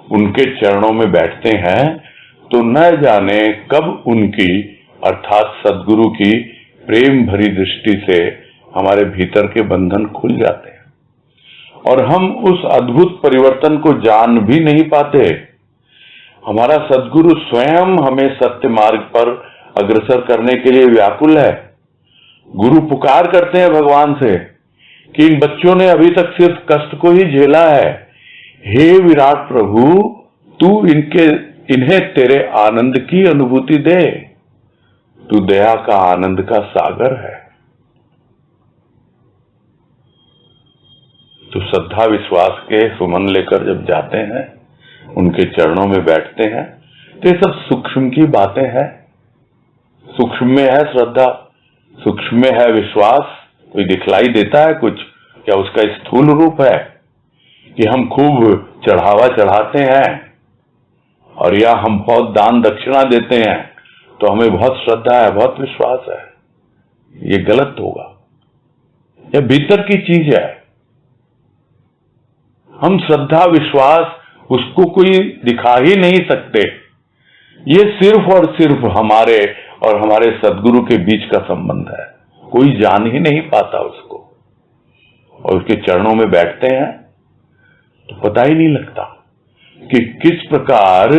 उनके चरणों में बैठते हैं तो न जाने कब उनकी अर्थात सद्गुरु की प्रेम भरी दृष्टि से हमारे भीतर के बंधन खुल जाते हैं और हम उस अद्भुत परिवर्तन को जान भी नहीं पाते। हमारा सद्गुरु स्वयं हमें सत्य मार्ग पर अग्रसर करने के लिए व्याकुल है। गुरु पुकार करते हैं भगवान से कि इन बच्चों ने अभी तक सिर्फ कष्ट को ही झेला है, हे विराट प्रभु तू इन्हें तेरे आनंद की अनुभूति दे, तू दया का आनंद का सागर है। तो श्रद्धा विश्वास के सुमन लेकर जब जाते हैं, उनके चरणों में बैठते हैं, तो ये सब सूक्ष्म की बातें हैं। सूक्ष्म में है श्रद्धा, सूक्ष्म में है विश्वास। कोई दिखलाई देता है कुछ, क्या उसका स्थूल रूप है कि हम खूब चढ़ावा चढ़ाते हैं और या हम बहुत दान दक्षिणा देते हैं तो हमें बहुत श्रद्धा है, बहुत विश्वास है? ये गलत होगा। यह भीतर की चीज है। हम श्रद्धा विश्वास उसको कोई दिखा ही नहीं सकते। ये सिर्फ और सिर्फ हमारे और हमारे सद्गुरु के बीच का संबंध है। कोई जान ही नहीं पाता उसको। और उसके चरणों में बैठते हैं तो पता ही नहीं लगता कि किस प्रकार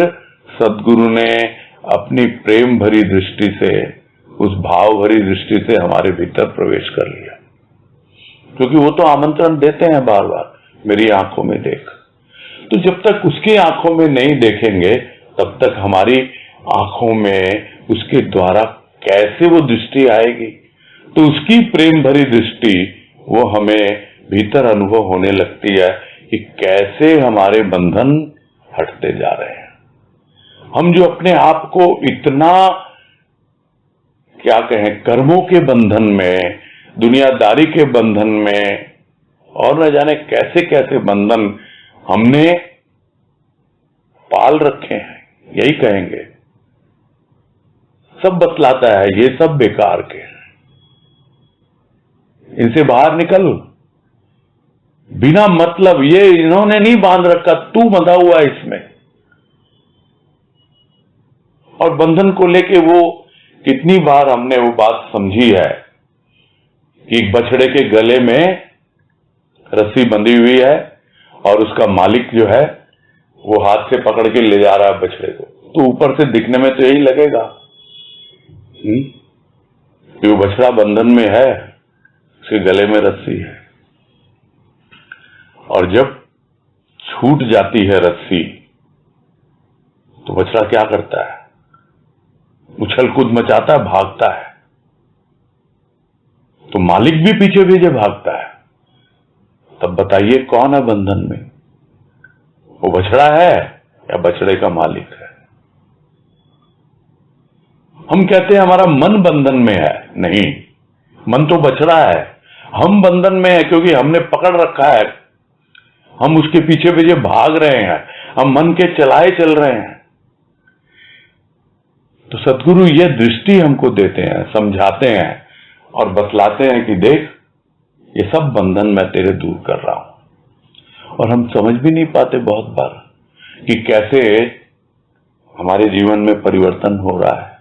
सद्गुरु ने अपनी प्रेम भरी दृष्टि से, उस भाव भरी दृष्टि से हमारे भीतर प्रवेश कर लिया। क्योंकि वो तो आमंत्रण देते हैं बार बार, मेरी आंखों में देख। तो जब तक उसकी आंखों में नहीं देखेंगे तब तक हमारी आंखों में उसके द्वारा कैसे वो दृष्टि आएगी? तो उसकी प्रेम भरी दृष्टि वो हमें भीतर अनुभव होने लगती है कि कैसे हमारे बंधन हटते जा रहे हैं। हम जो अपने आप को इतना क्या कहें कर्मों के बंधन में, दुनियादारी के बंधन में और न जाने कैसे कैसे बंधन हमने पाल रखे हैं, यही कहेंगे। सब बतलाता है ये सब बेकार के हैं, इनसे बाहर निकल। बिना मतलब ये इन्होंने नहीं बांध रखा, तू बंधा हुआ है इसमें। और बंधन को लेके वो कितनी बार हमने वो बात समझी है कि एक बछड़े के गले में रस्सी बंधी हुई है और उसका मालिक जो है वो हाथ से पकड़ के ले जा रहा है बछड़े को। तो ऊपर से दिखने में तो यही लगेगा कि वो बछड़ा बंधन में है, उसके गले में रस्सी है। और जब छूट जाती है रस्सी तो बछड़ा क्या करता है? उछल कूद मचाता है, भागता है। तो मालिक भी पीछे पीछे भागता है। तब बताइए कौन है बंधन में? वो बछड़ा है या बछड़े का मालिक है? हम कहते हैं हमारा मन बंधन में है। नहीं, मन तो बछड़ा है। हम बंधन में है क्योंकि हमने पकड़ रखा है, हम उसके पीछे पीछे भाग रहे हैं, हम मन के चलाए चल रहे हैं। तो सद्गुरु ये दृष्टि हमको देते हैं, समझाते हैं और बतलाते हैं कि देख ये सब बंधन मैं तेरे दूर कर रहा हूं। और हम समझ भी नहीं पाते बहुत बार कि कैसे हमारे जीवन में परिवर्तन हो रहा है।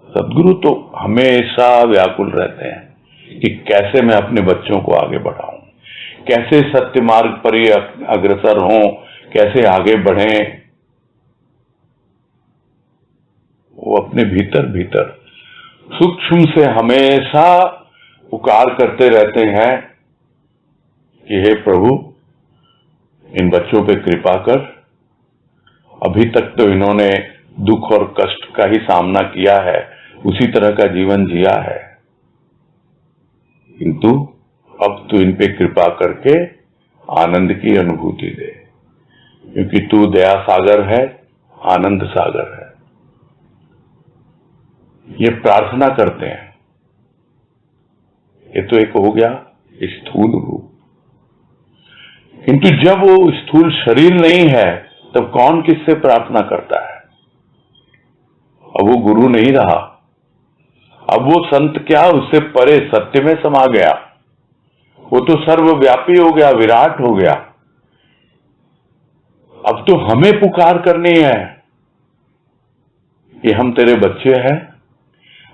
सद्गुरु तो हमेशा व्याकुल रहते हैं कि कैसे मैं अपने बच्चों को आगे बढ़ाऊं, कैसे सत्य मार्ग पर ही अग्रसर हों, कैसे आगे बढ़ें। वो अपने भीतर भीतर सूक्ष्म से हमेशा पुकार करते रहते हैं कि हे प्रभु इन बच्चों पे कृपा कर। अभी तक तो इन्होंने दुख और कष्ट का ही सामना किया है, उसी तरह का जीवन जिया है, किंतु अब तू इन पे कृपा करके आनंद की अनुभूति दे, क्योंकि तू दया सागर है, आनंद सागर है। ये प्रार्थना करते हैं, ये तो एक हो गया स्थूल रूप। किंतु जब वो स्थूल शरीर नहीं है तब कौन किससे प्रार्थना करता है? अब वो गुरु नहीं रहा, अब वो संत क्या, उससे परे सत्य में समा गया, वो तो सर्वव्यापी हो गया, विराट हो गया। अब तो हमें पुकार करनी है कि हम तेरे बच्चे हैं,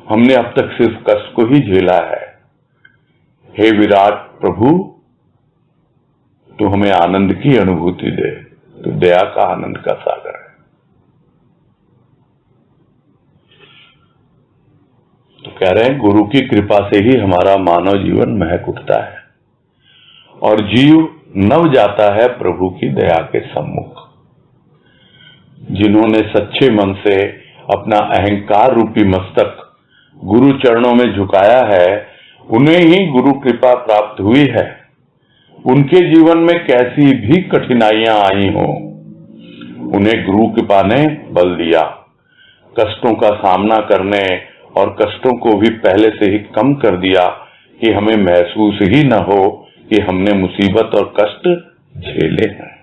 हमने अब तक सिर्फ कष्ट को ही झेला है। हे विराट प्रभु, तू हमें आनंद की अनुभूति दे, तू दया का आनंद का सागर है। तो कह रहे हैं गुरु की कृपा से ही हमारा मानव जीवन महक उठता है और जीव नव जाता है प्रभु की दया के सम्मुख। जिन्होंने सच्चे मन से अपना अहंकार रूपी मस्तक गुरु चरणों में झुकाया है, उन्हें ही गुरु कृपा प्राप्त हुई है। उनके जीवन में कैसी भी कठिनाइयां आई हो, उन्हें गुरु कृपा ने बल दिया कष्टों का सामना करने, और कष्टों को भी पहले से ही कम कर दिया कि हमें महसूस ही न हो कि हमने मुसीबत और कष्ट झेले हैं।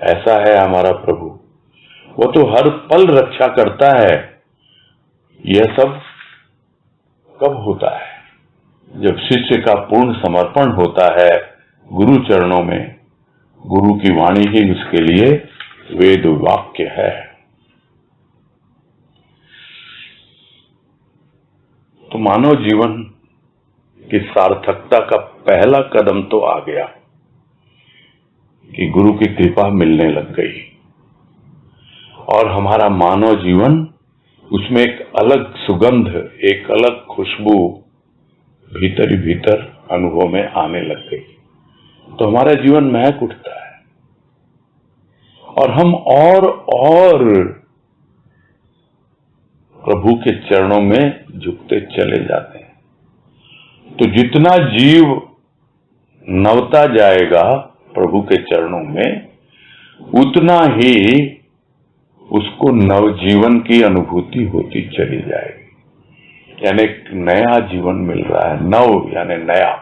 ऐसा है हमारा प्रभु, वो तो हर पल रक्षा करता है। यह सब कब होता है? जब शिष्य का पूर्ण समर्पण होता है गुरु चरणों में। गुरु की वाणी ही उसके लिए वेद वाक्य है। तो मानव जीवन की सार्थकता का पहला कदम तो आ गया कि गुरु की कृपा मिलने लग गई, और हमारा मानव जीवन उसमें एक अलग सुगंध, एक अलग खुशबू भीतर ही भीतर अनुभव में आने लग गई। तो हमारा जीवन महक उठता है और हम और प्रभु के चरणों में झुकते चले जाते हैं। तो जितना जीव नवता जाएगा प्रभु के चरणों में, उतना ही उसको नवजीवन की अनुभूति होती चली जाएगी। यानी एक नया जीवन मिल रहा है। नव यानी नया,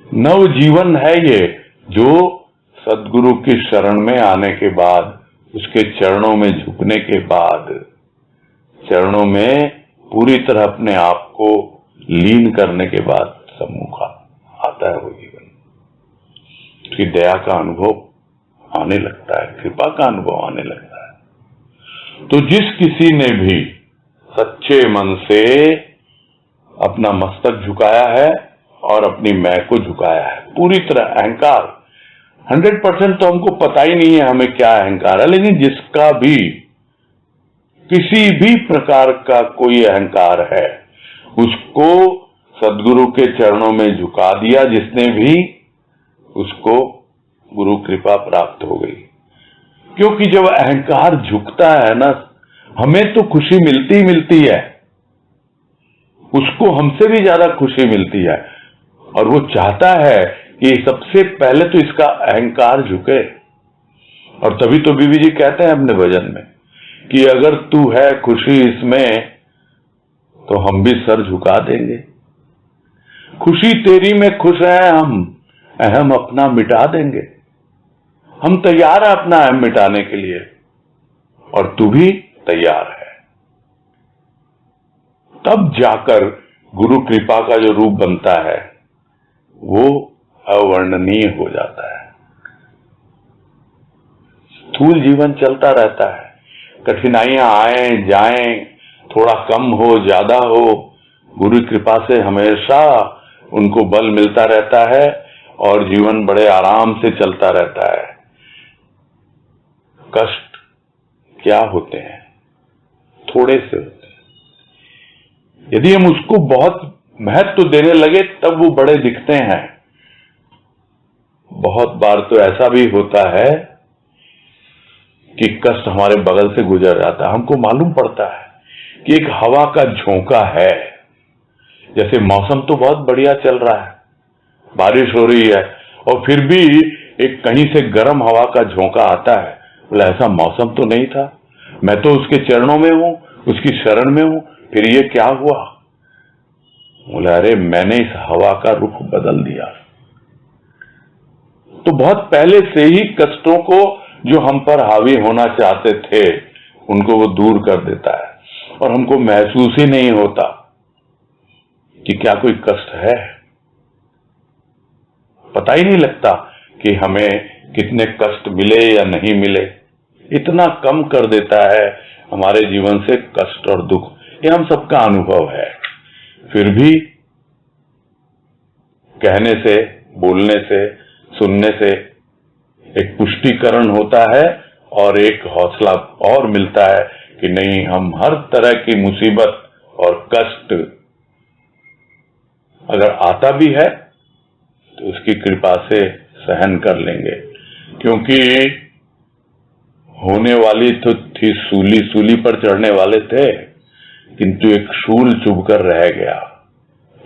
नव जीवन है ये, जो सद्गुरु की शरण में आने के बाद, उसके चरणों में झुकने के बाद, चरणों में पूरी तरह अपने आप को लीन करने के बाद सम्मुख आता है वो जीवन। उसकी दया का अनुभव आने लगता है, कृपा का अनुभव आने लगता है। तो जिस किसी ने भी सच्चे मन से अपना मस्तक झुकाया है और अपनी मैं को झुकाया है पूरी तरह, अहंकार 100% तो हमको पता ही नहीं है हमें क्या अहंकार है, लेकिन जिसका भी किसी भी प्रकार का कोई अहंकार है, उसको सद्गुरु के चरणों में झुका दिया जिसने भी, उसको गुरु कृपा प्राप्त हो गई। क्योंकि जब अहंकार झुकता है ना, हमें तो खुशी मिलती है, उसको हमसे भी ज्यादा खुशी मिलती है, और वो चाहता है कि सबसे पहले तो इसका अहंकार झुके। और तभी तो बीबी जी कहते हैं अपने भजन में कि अगर तू है खुशी इसमें तो हम भी सर झुका देंगे। खुशी तेरी में खुश है हम, अहम अपना मिटा देंगे। हम तैयार है अपना अहम मिटाने के लिए, और तू भी तैयार है। तब जाकर गुरु कृपा का जो रूप बनता है वो अवर्णनीय हो जाता है। स्थूल जीवन चलता रहता है, कठिनाइयां आए जाएं, थोड़ा कम हो ज्यादा हो, गुरु कृपा से हमेशा उनको बल मिलता रहता है और जीवन बड़े आराम से चलता रहता है। कष्ट क्या होते हैं? थोड़े से होते हैं। यदि हम उसको बहुत महत्व देने लगे तब वो बड़े दिखते हैं। बहुत बार तो ऐसा भी होता है कि कष्ट हमारे बगल से गुजर जाता है, हमको मालूम पड़ता है कि एक हवा का झोंका है। जैसे मौसम तो बहुत बढ़िया चल रहा है, बारिश हो रही है, और फिर भी एक कहीं से गर्म हवा का झोंका आता है। बोले ऐसा मौसम तो नहीं था, मैं तो उसके चरणों में हूं, उसकी शरण में हूं, फिर ये क्या हुआ? बोला, अरे मैंने इस हवा का रुख बदल दिया। तो बहुत पहले से ही कष्टों को जो हम पर हावी होना चाहते थे उनको वो दूर कर देता है, और हमको महसूस ही नहीं होता कि क्या कोई कष्ट है। पता ही नहीं लगता कि हमें कितने कष्ट मिले या नहीं मिले। इतना कम कर देता है हमारे जीवन से कष्ट और दुख। ये हम सबका अनुभव है। फिर भी कहने से, बोलने से, सुनने से एक पुष्टिकरण होता है और एक हौसला और मिलता है कि नहीं, हम हर तरह की मुसीबत और कष्ट अगर आता भी है तो उसकी कृपा से सहन कर लेंगे, क्योंकि होने वाली तो थी सूली, सूली पर चढ़ने वाले थे, किंतु एक शूल चुभकर रह गया,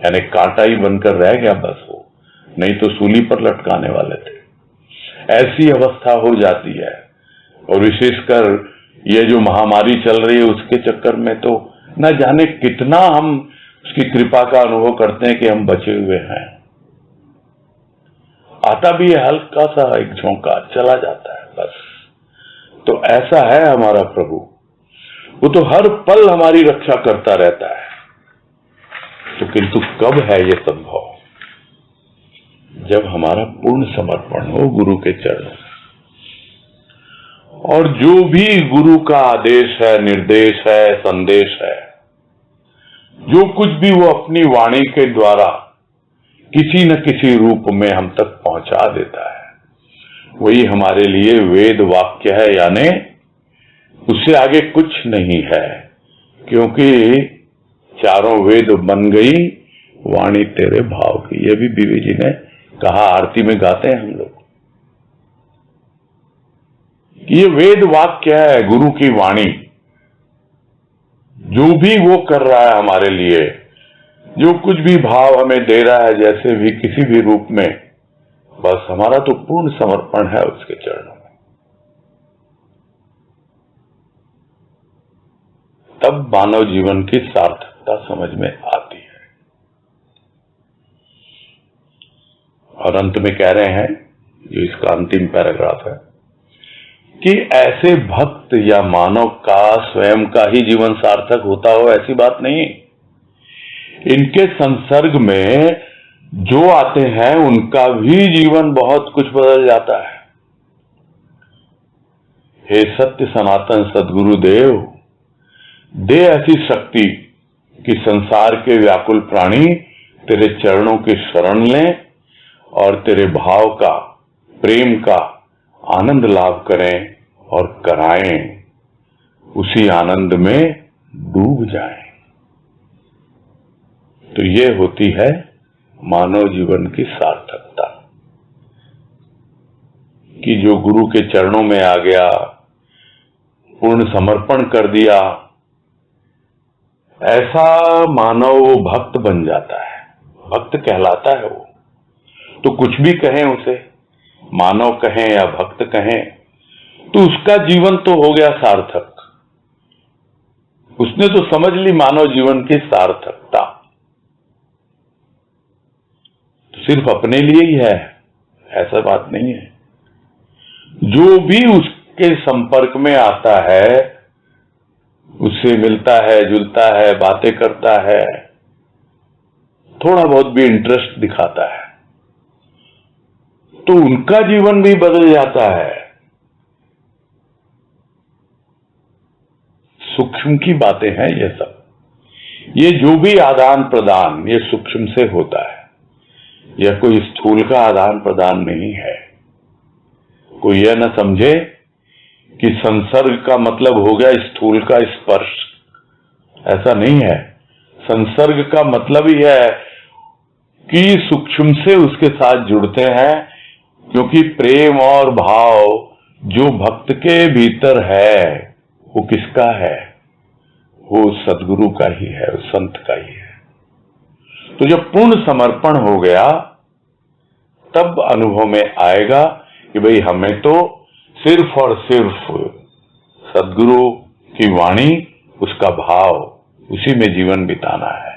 यानी कांटा ही बनकर रह गया बस वो, नहीं तो सूली पर लटकाने वाले थे। ऐसी अवस्था हो जाती है। और विशेषकर ये जो महामारी चल रही है उसके चक्कर में तो न जाने कितना हम उसकी कृपा का अनुभव करते हैं कि हम बचे हुए हैं। आता भी है हल्का सा एक झोंका, चला जाता है बस। तो ऐसा है हमारा प्रभु, वो तो हर पल हमारी रक्षा करता रहता है। तो किंतु कब है ये संभव? जब हमारा पूर्ण समर्पण हो गुरु के चरणों, और जो भी गुरु का आदेश है, निर्देश है, संदेश है, जो कुछ भी वो अपनी वाणी के द्वारा किसी न किसी रूप में हम तक पहुंचा देता है, वही हमारे लिए वेद वाक्य है, यानी उससे आगे कुछ नहीं है। क्योंकि चारों वेद बन गई वाणी तेरे भाव की, ये भी बीवी जी ने कहा, आरती में गाते हैं हम लोग। ये वेद वाक्य है, गुरु की वाणी। जो भी वो कर रहा है हमारे लिए, जो कुछ भी भाव हमें दे रहा है, जैसे भी किसी भी रूप में, बस हमारा तो पूर्ण समर्पण है उसके चरणों में। तब मानव जीवन की सार्थकता समझ में आती है। और अंत में कह रहे हैं, जो इसका अंतिम पैराग्राफ है, कि ऐसे भक्त या मानव का स्वयं का ही जीवन सार्थक होता हो, ऐसी बात नहीं। इनके संसर्ग में जो आते हैं उनका भी जीवन बहुत कुछ बदल जाता है। हे सत्य सनातन सद्गुरुदेव, दे ऐसी शक्ति कि संसार के व्याकुल प्राणी तेरे चरणों की शरण लें और तेरे भाव का, प्रेम का आनंद लाभ करें और कराएं, उसी आनंद में डूब जाएं। तो ये होती है मानव जीवन की सार्थकता, कि जो गुरु के चरणों में आ गया, पूर्ण समर्पण कर दिया, ऐसा मानव वो भक्त बन जाता है, भक्त कहलाता है वो। तो कुछ भी कहें उसे, मानव कहें या भक्त कहें, तो उसका जीवन तो हो गया सार्थक। उसने तो समझ ली मानव जीवन की सार्थकता। तो सिर्फ अपने लिए ही है ऐसा बात नहीं है। जो भी उसके संपर्क में आता है, उससे मिलता है, जुलता है, बातें करता है, थोड़ा बहुत भी इंटरेस्ट दिखाता है, तो उनका जीवन भी बदल जाता है। सूक्ष्म की बातें हैं ये सब। ये जो भी आदान प्रदान ये सूक्ष्म से होता है, यह कोई स्थूल का आदान प्रदान नहीं है। कोई यह न समझे कि संसर्ग का मतलब हो गया स्थूल का स्पर्श, ऐसा नहीं है। संसर्ग का मतलब ही है कि सूक्ष्म से उसके साथ जुड़ते हैं, क्योंकि प्रेम और भाव जो भक्त के भीतर है वो किसका है? वो सद्गुरु का ही है, उस संत का ही है। तो जब पूर्ण समर्पण हो गया तब अनुभव में आएगा कि भाई हमें तो सिर्फ और सिर्फ सद्गुरु कि वाणी उसका भाव, उसी में जीवन बिताना है।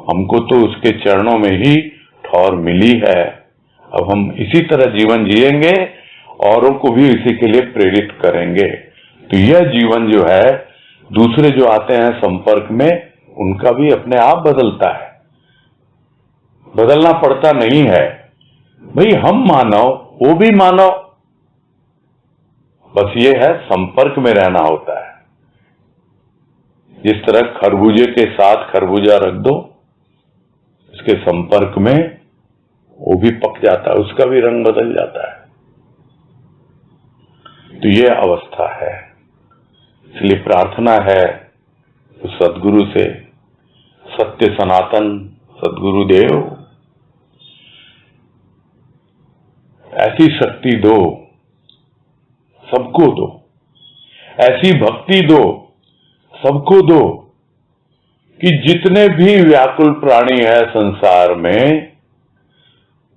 हमको तो उसके चरणों में ही ठौर मिली है। अब हम इसी तरह जीवन जिएंगे, औरों को भी इसी के लिए प्रेरित करेंगे। तो यह जीवन जो है, दूसरे जो आते हैं संपर्क में, उनका भी अपने आप बदलता है, बदलना पड़ता नहीं है। भाई हम मानव, वो भी मानव, बस ये है संपर्क में रहना होता है। जिस तरह खरबूजे के साथ खरबूजा रख दो, उसके संपर्क में वो भी पक जाता है, उसका भी रंग बदल जाता है। तो ये अवस्था है। इसलिए प्रार्थना है तो सद्गुरु से, सत्य सनातन सद्गुरुदेव ऐसी शक्ति दो, सबको दो, ऐसी भक्ति दो, सबको दो, कि जितने भी व्याकुल प्राणी है संसार में,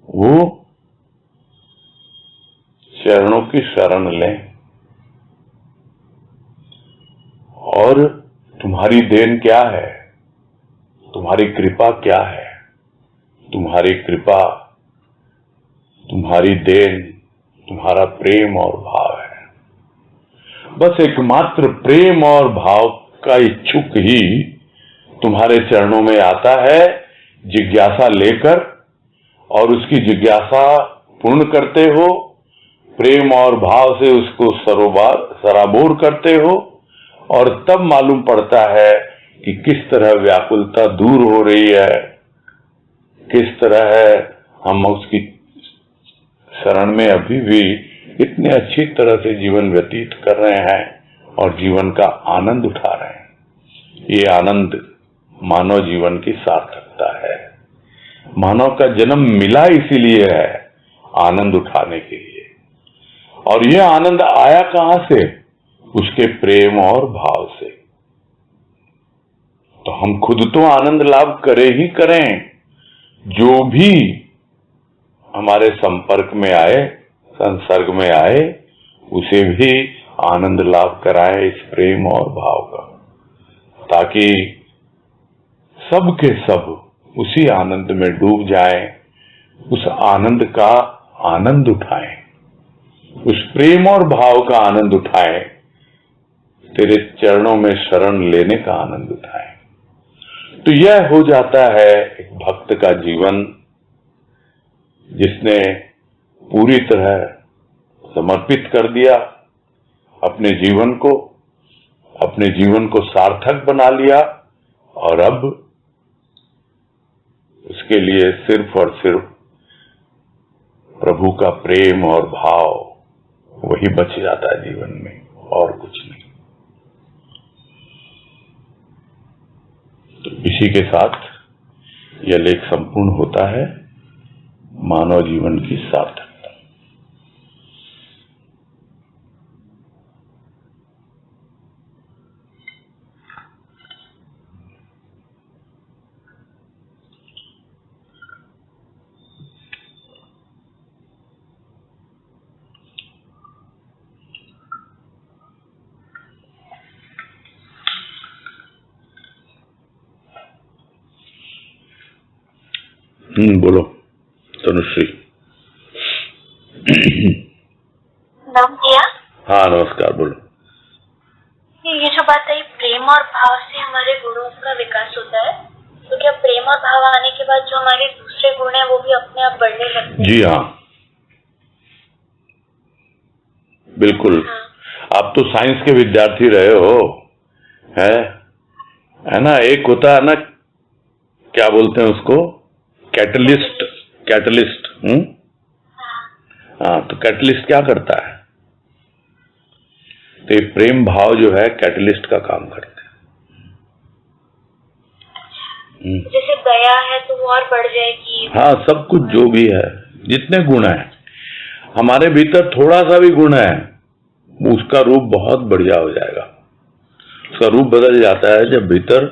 वो चरणों की शरण लें। और तुम्हारी देन क्या है, तुम्हारी कृपा क्या है? तुम्हारी कृपा, तुम्हारी देन, तुम्हारा प्रेम और भाव है। बस एकमात्र प्रेम और भाव का इच्छुक ही तुम्हारे चरणों में आता है, जिज्ञासा लेकर, और उसकी जिज्ञासा पूर्ण करते हो, प्रेम और भाव से उसको सराबोर करते हो, और तब मालूम पड़ता है कि किस तरह व्याकुलता दूर हो रही है, किस तरह है हम उसकी शरण में अभी भी इतने अच्छी तरह से जीवन व्यतीत कर रहे हैं और जीवन का आनंद उठा रहे हैं। ये आनंद मानव जीवन की सार्थकता है। मानव का जन्म मिला इसीलिए है, आनंद उठाने के लिए। और यह आनंद आया कहां से? उसके प्रेम और भाव से। तो हम खुद तो आनंद लाभ करें ही करें, जो भी हमारे संपर्क में आए, संसर्ग में आए, उसे भी आनंद लाभ कराएं इस प्रेम और भाव का, ताकि सब के सब उसी आनंद में डूब जाएं, उस आनंद का आनंद उठाएं, उस प्रेम और भाव का आनंद उठाएं, तेरे चरणों में शरण लेने का आनंद उठाएं। तो यह हो जाता है एक भक्त का जीवन, जिसने पूरी तरह समर्पित कर दिया अपने जीवन को सार्थक बना लिया, और अब उसके लिए सिर्फ और सिर्फ प्रभु का प्रेम और भाव वही बच जाता है जीवन में, और कुछ नहीं। तो इसी के साथ यह लेख संपूर्ण होता है, मानव जीवन की सार्थकता। बोलो तनुश्री। नाम दिया? हाँ नमस्कार, बोलो। ये जो बात है, प्रेम और भाव से हमारे गुणों का विकास होता है, तो क्या प्रेम और भाव आने के बाद जो हमारे दूसरे गुण है वो भी अपने आप बढ़ने लगते हैं? जी हाँ, बिल्कुल। हाँ। आप तो साइंस के विद्यार्थी रहे हो, है ना? एक होता है ना, क्या बोलते हैं उसको, कैटलिस्ट। हाँ, तो कैटलिस्ट क्या करता है? तो ये प्रेम भाव जो है कैटलिस्ट का काम करते हैं। जैसे दया है तो वो और बढ़ जाएगी। हाँ, सब कुछ जो भी है, जितने गुण है हमारे भीतर, थोड़ा सा भी गुण है, उसका रूप बहुत बढ़िया हो जाएगा। उसका रूप बदल जाता है जब भीतर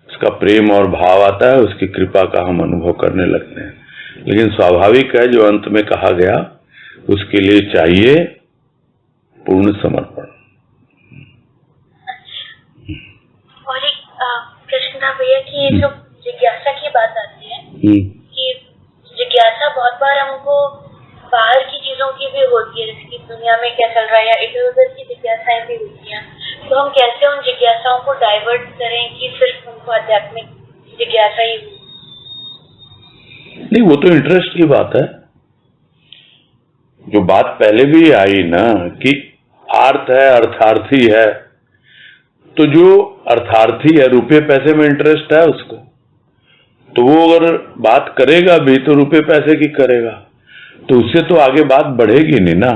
उसका प्रेम और भाव आता है, उसकी कृपा का हम अनुभव करने लगते हैं। लेकिन स्वाभाविक है, जो अंत में कहा गया, उसके लिए चाहिए पूर्ण समर्पण। और एक प्रश्न था भैया कि ये जो जिज्ञासा की बात आती है कि जिज्ञासा बहुत बार हमको बाहर की चीजों की भी होती है, जैसे कि दुनिया में क्या चल रहा है या इधर उधर की जिज्ञासाएं भी होती हैं, तो हम कैसे उन जिज्ञासाओं को डाइवर्ट करें कि सिर्फ उनको आध्यात्मिक जिज्ञासा ही हो? नहीं, वो तो इंटरेस्ट की बात है। जो बात पहले भी आई ना कि आर्थ है, अर्थार्थी है, तो जो अर्थार्थी है, रुपये पैसे में इंटरेस्ट है उसको, तो वो अगर बात करेगा भी तो रुपये पैसे की करेगा, तो उससे तो आगे बात बढ़ेगी नहीं ना,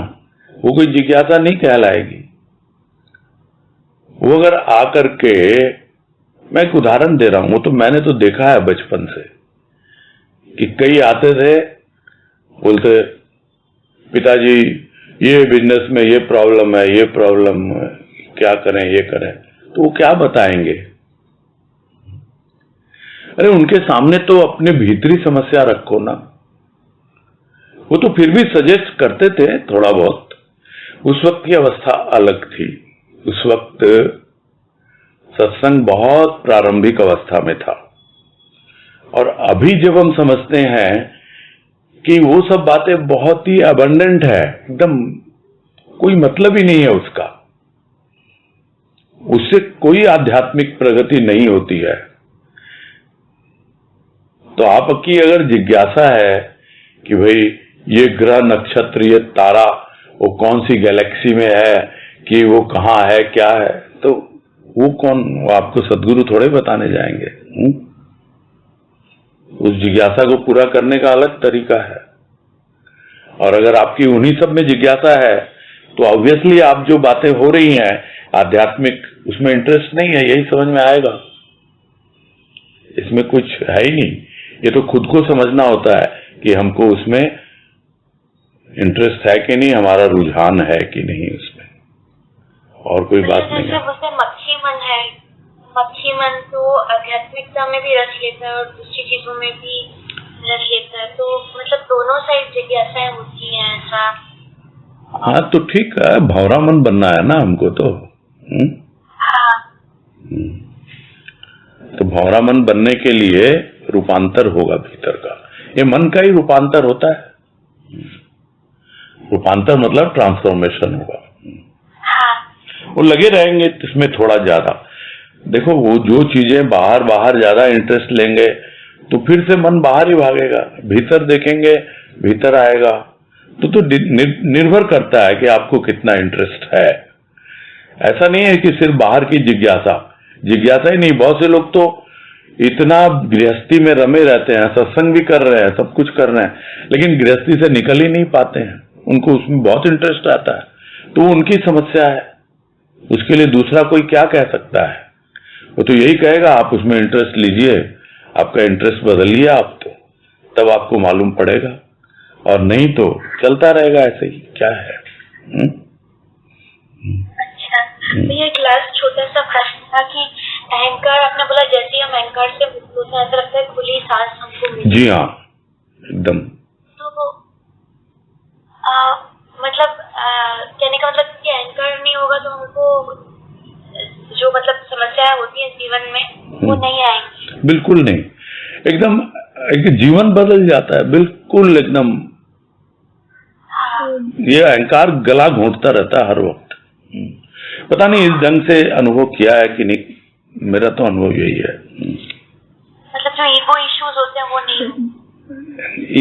वो कोई जिज्ञासा नहीं कहलाएगी। वो अगर आकर के, मैं एक उदाहरण दे रहा हूं, वो तो मैंने तो देखा है बचपन से कि कई आते थे, बोलते पिताजी ये बिजनेस में ये प्रॉब्लम है, ये प्रॉब्लम है, क्या करें, ये करें, तो वो क्या बताएंगे? अरे उनके सामने तो अपने भीतरी समस्या रखो ना। वो तो फिर भी सजेस्ट करते थे थोड़ा बहुत। उस वक्त की अवस्था अलग थी, उस वक्त सत्संग बहुत प्रारंभिक अवस्था में था, और अभी जब हम समझते हैं कि वो सब बातें बहुत ही अबंडेंट है, एकदम कोई मतलब ही नहीं है उसका, उससे कोई आध्यात्मिक प्रगति नहीं होती है। तो आपकी अगर जिज्ञासा है कि भाई ये ग्रह नक्षत्र, ये तारा वो कौन सी गैलेक्सी में है, कि वो कहाँ है, क्या है, तो वो कौन, वो आपको सदगुरु थोड़े बताने जाएंगे। उस जिज्ञासा को पूरा करने का अलग तरीका है। और अगर आपकी उन्हीं सब में जिज्ञासा है तो ऑब्वियसली आप जो बातें हो रही हैं आध्यात्मिक, उसमें इंटरेस्ट नहीं है, यही समझ में आएगा। इसमें कुछ है ही नहीं। ये तो खुद को समझना होता है कि हमको उसमें इंटरेस्ट है कि नहीं, हमारा रुझान है कि नहीं उसमें, और कोई बात नहीं है। जैसे मच्छी मन है, मच्छी मन तो आध्यात्मिकता में भी रस लेता है और दूसरी चीजों में भी रस लेता है, तो मतलब दोनों साइड जिज्ञासाएं होती हैं ऐसा। हाँ तो ठीक है, भौरा मन बनना है ना हमको तो। हाँ। तो भौरा मन बनने के लिए रूपांतर होगा भीतर का, ये मन का ही रूपांतर होता है। रूपांतर मतलब ट्रांसफॉर्मेशन होगा। हाँ। वो लगे रहेंगे इसमें थोड़ा ज्यादा। देखो वो जो चीजें बाहर बाहर ज्यादा इंटरेस्ट लेंगे तो फिर से मन बाहर ही भागेगा, भीतर देखेंगे भीतर आएगा। तो निर्भर करता है कि आपको कितना इंटरेस्ट है। ऐसा नहीं है कि सिर्फ बाहर की जिज्ञासा ही नहीं, बहुत से लोग तो इतना गृहस्थी में रमे रहते हैं, सत्संग भी कर रहे हैं, सब कुछ कर रहे हैं, लेकिन गृहस्थी से निकल ही नहीं पाते हैं। उनको उसमें बहुत इंटरेस्ट आता है, तो उनकी समस्या है। उसके लिए दूसरा कोई क्या कह सकता है? वो तो यही कहेगा आप उसमें इंटरेस्ट लीजिए, आपका इंटरेस्ट बदलिए आप, तो तब आपको मालूम पड़ेगा, और नहीं तो चलता रहेगा ऐसे ही। क्या है? अच्छा, ये एक लास्ट छोटा सा प्रश्न था कि अहंकार, आपने बोला जैसे हम अहंकार से मुक्त होते हैं ऐसा लगता है खुली सांस हमको मिलती है। जी हाँ, एकदम। तो मतलब कहने का मतलब कि अहंकार नहीं होगा तो हमको जो मतलब समस्याएं होती है जीवन में वो नहीं आएंगी। बिल्कुल नहीं, एकदम एक जीवन बदल जाता है, बिल्कुल एकदम। हाँ। ये अहंकार गला घोंटता रहता है हर वक्त। पता नहीं इस ढंग से अनुभव किया है कि नहीं, मेरा तो अनुभव यही है। मतलब जो ईगो इश्यूज होते हैं वो नहीं।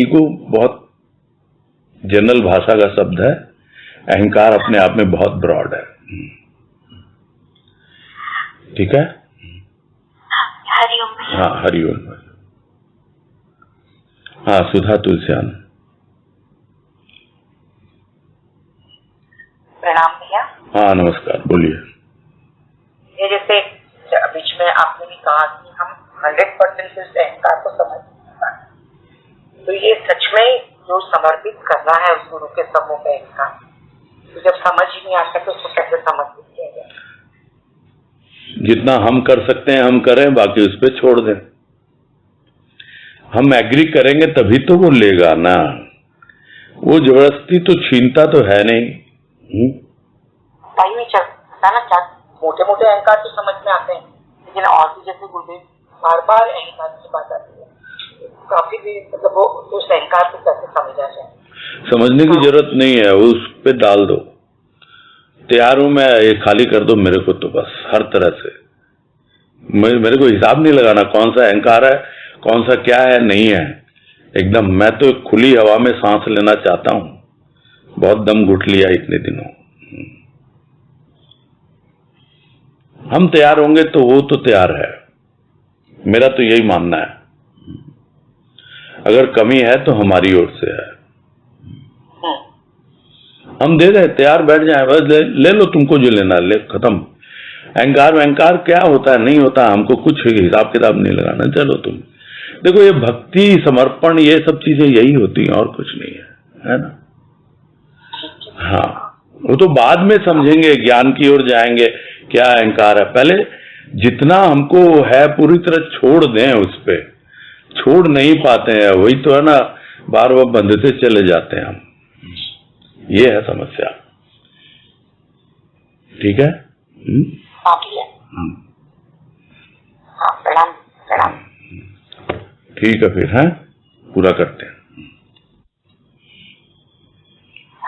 ईगो बहुत जनरल भाषा का शब्द है, अहंकार अपने आप में बहुत ब्रॉड है। ठीक है। हरिओम। हाँ हरिओम। हाँ सुधा तुलसियान। प्रणाम भैया। हाँ नमस्कार, बोलिए। ये जैसे बीच में आपने भी कहा कि हम 100% इस अहंकार को समझ नहीं पाते, तो ये सच में जो समर्पित करना है उस गुरु के समूह में अहंकार, तो जब समझ ही नहीं आता तो उसको कैसे समर्पित किया जाए? जितना हम कर सकते हैं हम करें, बाकी उस पर छोड़ दें। हम एग्री करेंगे तभी तो वो लेगा ना, वो जबरदस्ती तो छीनता तो है नहीं। टाइम ही चलता ना, मोटे मोटे अहंकार तो समझ में आते हैं, लेकिन और भी जैसे गुरुदेव बार बार अहंकार की बात आती है, काफी भी मतलब वो उस अहंकार को कैसे समझा जाए? समझने की जरूरत नहीं है, उस पे डाल दो, तैयार हूं मैं, ये खाली कर दो मेरे को, तो बस हर तरह से मेरे को हिसाब नहीं लगाना कौन सा अहंकार है, कौन सा क्या है, नहीं है। एकदम मैं तो खुली हवा में सांस लेना चाहता हूं, बहुत दम घुट लिया इतने दिनों। हम तैयार होंगे तो वो तो तैयार है, मेरा तो यही मानना है। अगर कमी है तो हमारी ओर से है, हम दे रहे, तैयार बैठ जाए, बस ले लो तुमको जो लेना ले, खत्म। अहंकार क्या होता है, नहीं होता, हमको कुछ हिसाब किताब नहीं लगाना। चलो तुम देखो, ये भक्ति समर्पण ये सब चीजें यही होती हैं और कुछ नहीं है ना। हाँ, वो तो बाद में समझेंगे, ज्ञान की ओर जाएंगे, क्या अहंकार है। पहले जितना हमको है पूरी तरह छोड़ दें, उस पे छोड़ नहीं पाते हैं, वही तो है ना, बार बार बंधते चले जाते हैं हम, ये है समस्या। ठीक है? प्रणाम प्रणाम। ठीक है, फिर है पूरा करते हैं।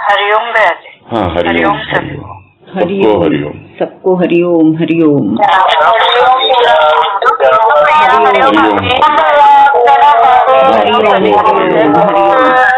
हरिओम भैया जी। हाँ, हरिओम, सबको हरिओम, सबको हरिओम हरिओम। हरिओम। हरिओम हरिओम।